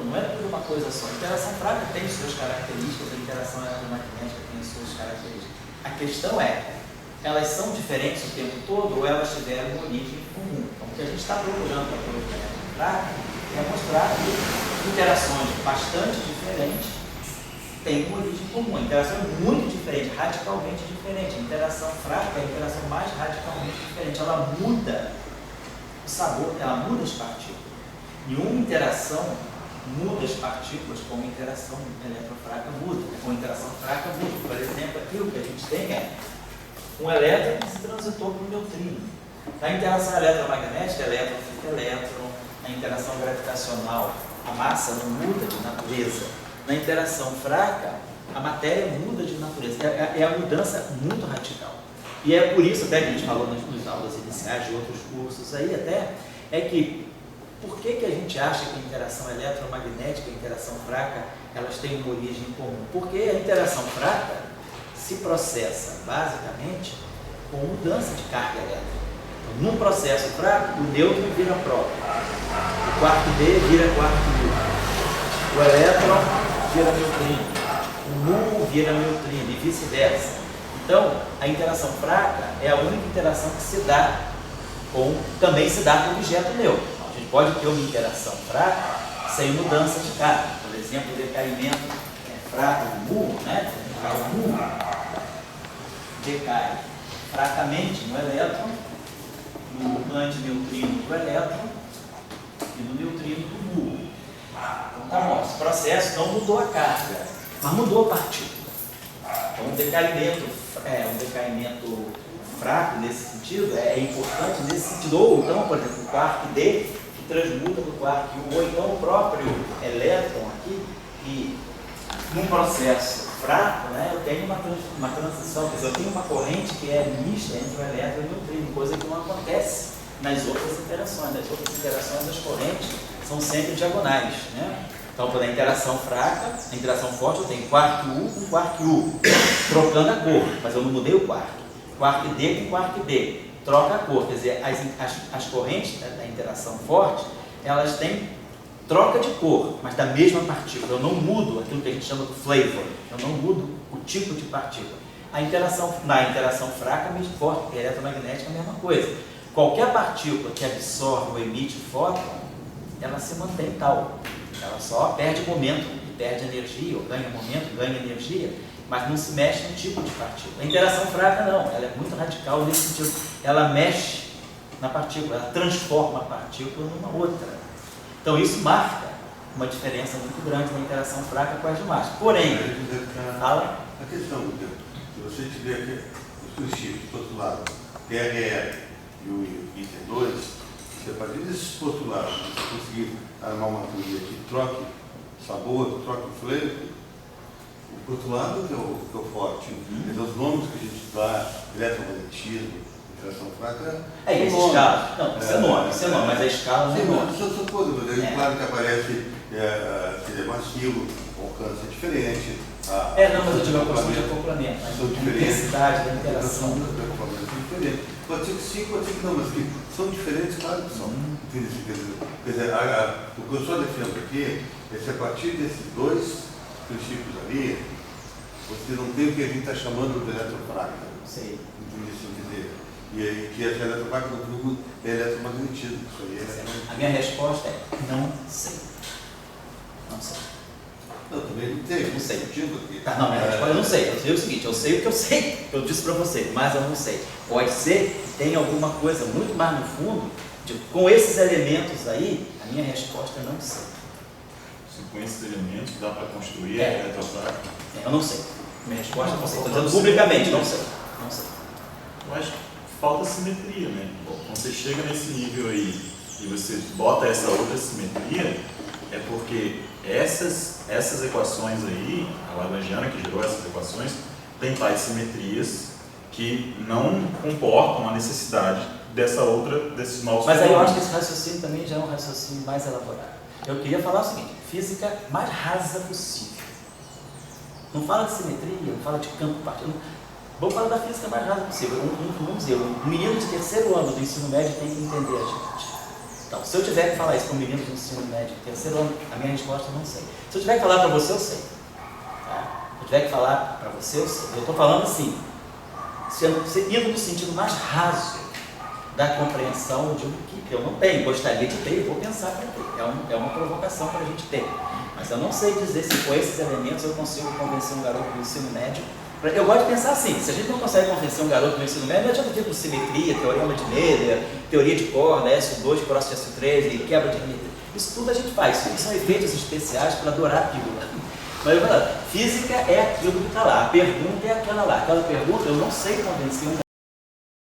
Não é tudo uma coisa só. A interação fraca tem suas características, a interação eletromagnética tem suas características. A questão elas são diferentes o tempo todo ou elas tiveram uma origem comum? Então, o que a gente está procurando na teoria fraca é mostrar que interações bastante diferentes têm uma origem comum. A interação é muito diferente, radicalmente diferente. A interação fraca é a interação mais radicalmente diferente. Ela muda o sabor, ela muda as partículas. E uma interação muda as partículas como a interação eletrofraca muda. Com a interação fraca muda. Por exemplo, aqui o que a gente tem é um elétron que se transitou para um neutrino. Na interação eletromagnética, elétron fica elétron. Na interação gravitacional, a massa não muda de natureza. Na interação fraca, a matéria muda de natureza. É a mudança muito radical. E é por isso, até que a gente falou nas aulas iniciais de outros cursos aí, até, é que por que a gente acha que a interação eletromagnética e a interação fraca, elas têm uma origem comum? Porque a interação fraca se processa, basicamente, com mudança de carga elétrica. Então, num processo fraco, o nêutron vira próton, o quarto D vira quarto U, o elétron vira neutrino, o mu vira neutrino e vice-versa. Então, a interação fraca é a única interação que se dá também se dá com o objeto neutro. A gente pode ter uma interação fraca sem mudança de carga. Por exemplo, o decaimento fraco do mu, né? O mu decai fracamente no elétron, no antineutrino do elétron e no neutrino do mu. Então, tá bom, esse processo não mudou a carga, mas mudou a partícula. Então, um decaimento fraco nesse sentido é importante nesse sentido. Ou então, por exemplo, o quark D que transmuta do quark U, ou então o próprio elétron aqui, que num processo fraco, né, eu tenho uma transição, quer dizer, eu tenho uma corrente que é mista entre o elétron e o neutrino, coisa que não acontece nas outras interações. Nas outras interações, as correntes são sempre diagonais, né? Então, pela interação fraca, a interação forte, eu tenho quark U com quark U, trocando a cor, mas eu não mudei o quark. Quark D com quark D, troca a cor, quer dizer, as correntes da interação forte, elas têm troca de cor, mas da mesma partícula. Eu não mudo aquilo que a gente chama de flavor, eu não mudo o tipo de partícula. Na interação fraca, mesmo forte, porque a eletromagnética é a mesma coisa. Qualquer partícula que absorve ou emite fóton, ela se mantém tal. Ela só perde momento, perde energia, ou ganha momento, ganha energia, mas não se mexe no tipo de partícula. A interação fraca não, ela é muito radical nesse sentido. Ela mexe na partícula, ela transforma a partícula numa outra. Então isso marca uma diferença muito grande na interação fraca com as demais. Porém, a questão, se você tiver aqui os princípios do outro lado, TRL e o item 2, você, a partir desses postulados, você conseguir armar uma teoria que troque sabor, troque flavor, o postulado que é o forte. Então, os nomes que a gente dá, eletromagnetismo, interação fraca, esse escala. Não, isso é nome, mas a escala não é nome. São coisas, mas claro que aparece macio, o alcance é diferente. Não, mas eu digo a questão de acoplamento, a intensidade da interação. Pode ser que sim, pode ser que não, mas que são diferentes, claro que são. Quer dizer, o que eu estou defendendo aqui é que a partir desses dois princípios ali, você não tem o que a gente está chamando de eletrofraca. Sei. E que essa eletrofraca no grupo é eletromagnetismo. Isso aí A minha resposta é não sei. Não sei. Não, também não tem. Não sei. Aqui. Não, minha resposta eu não sei. Eu sei o seguinte, eu sei o que eu sei. Eu disse para você, mas eu não sei. Pode ser que tenha alguma coisa muito mais no fundo, com esses elementos aí, a minha resposta é não sei. Com esses elementos dá para construir a eletrofraca? Eu não sei. Minha resposta é não sei. Estou dizendo publicamente, não sei. Não sei. Eu acho que falta simetria, né? Bom, quando você chega nesse nível aí e você bota essa outra simetria, é porque essas equações aí, a Lagrangiana que gerou essas equações, tem tais simetrias que não comportam a necessidade desses novos Mas aí eu acho fenômenos. que esse raciocínio também já é um raciocínio mais elaborado. Eu queria falar o seguinte: física mais rasa possível. Não fala de simetria, não fala de campo partido. Vamos falar da física mais rasa possível. Vamos dizer, um menino de terceiro ano do ensino médio tem que entender a gente. Então, se eu tiver que falar isso para um menino do ensino médio de terceiro ano, a minha resposta eu não sei. Se eu tiver que falar para você, eu sei. Tá? Se eu tiver que falar para você, eu sei. Eu estou falando assim, indo no sentido mais raso da compreensão, eu digo que eu não tenho, gostaria de ter, eu vou pensar para ter. É uma provocação para a gente ter. Mas eu não sei dizer se com esses elementos eu consigo convencer um garoto do ensino médio. Eu gosto de pensar assim: se a gente não consegue convencer um garoto do ensino médio, não adianta vir com simetria, teorema de Miller, teoria de corda, SU2, cross SU3 e quebra de simetria. Isso tudo a gente faz. Isso são efeitos especiais para adorar a pílula. Mas eu falo, física é aquilo que está lá, a pergunta é aquela lá. Aquela pergunta eu não sei convencer um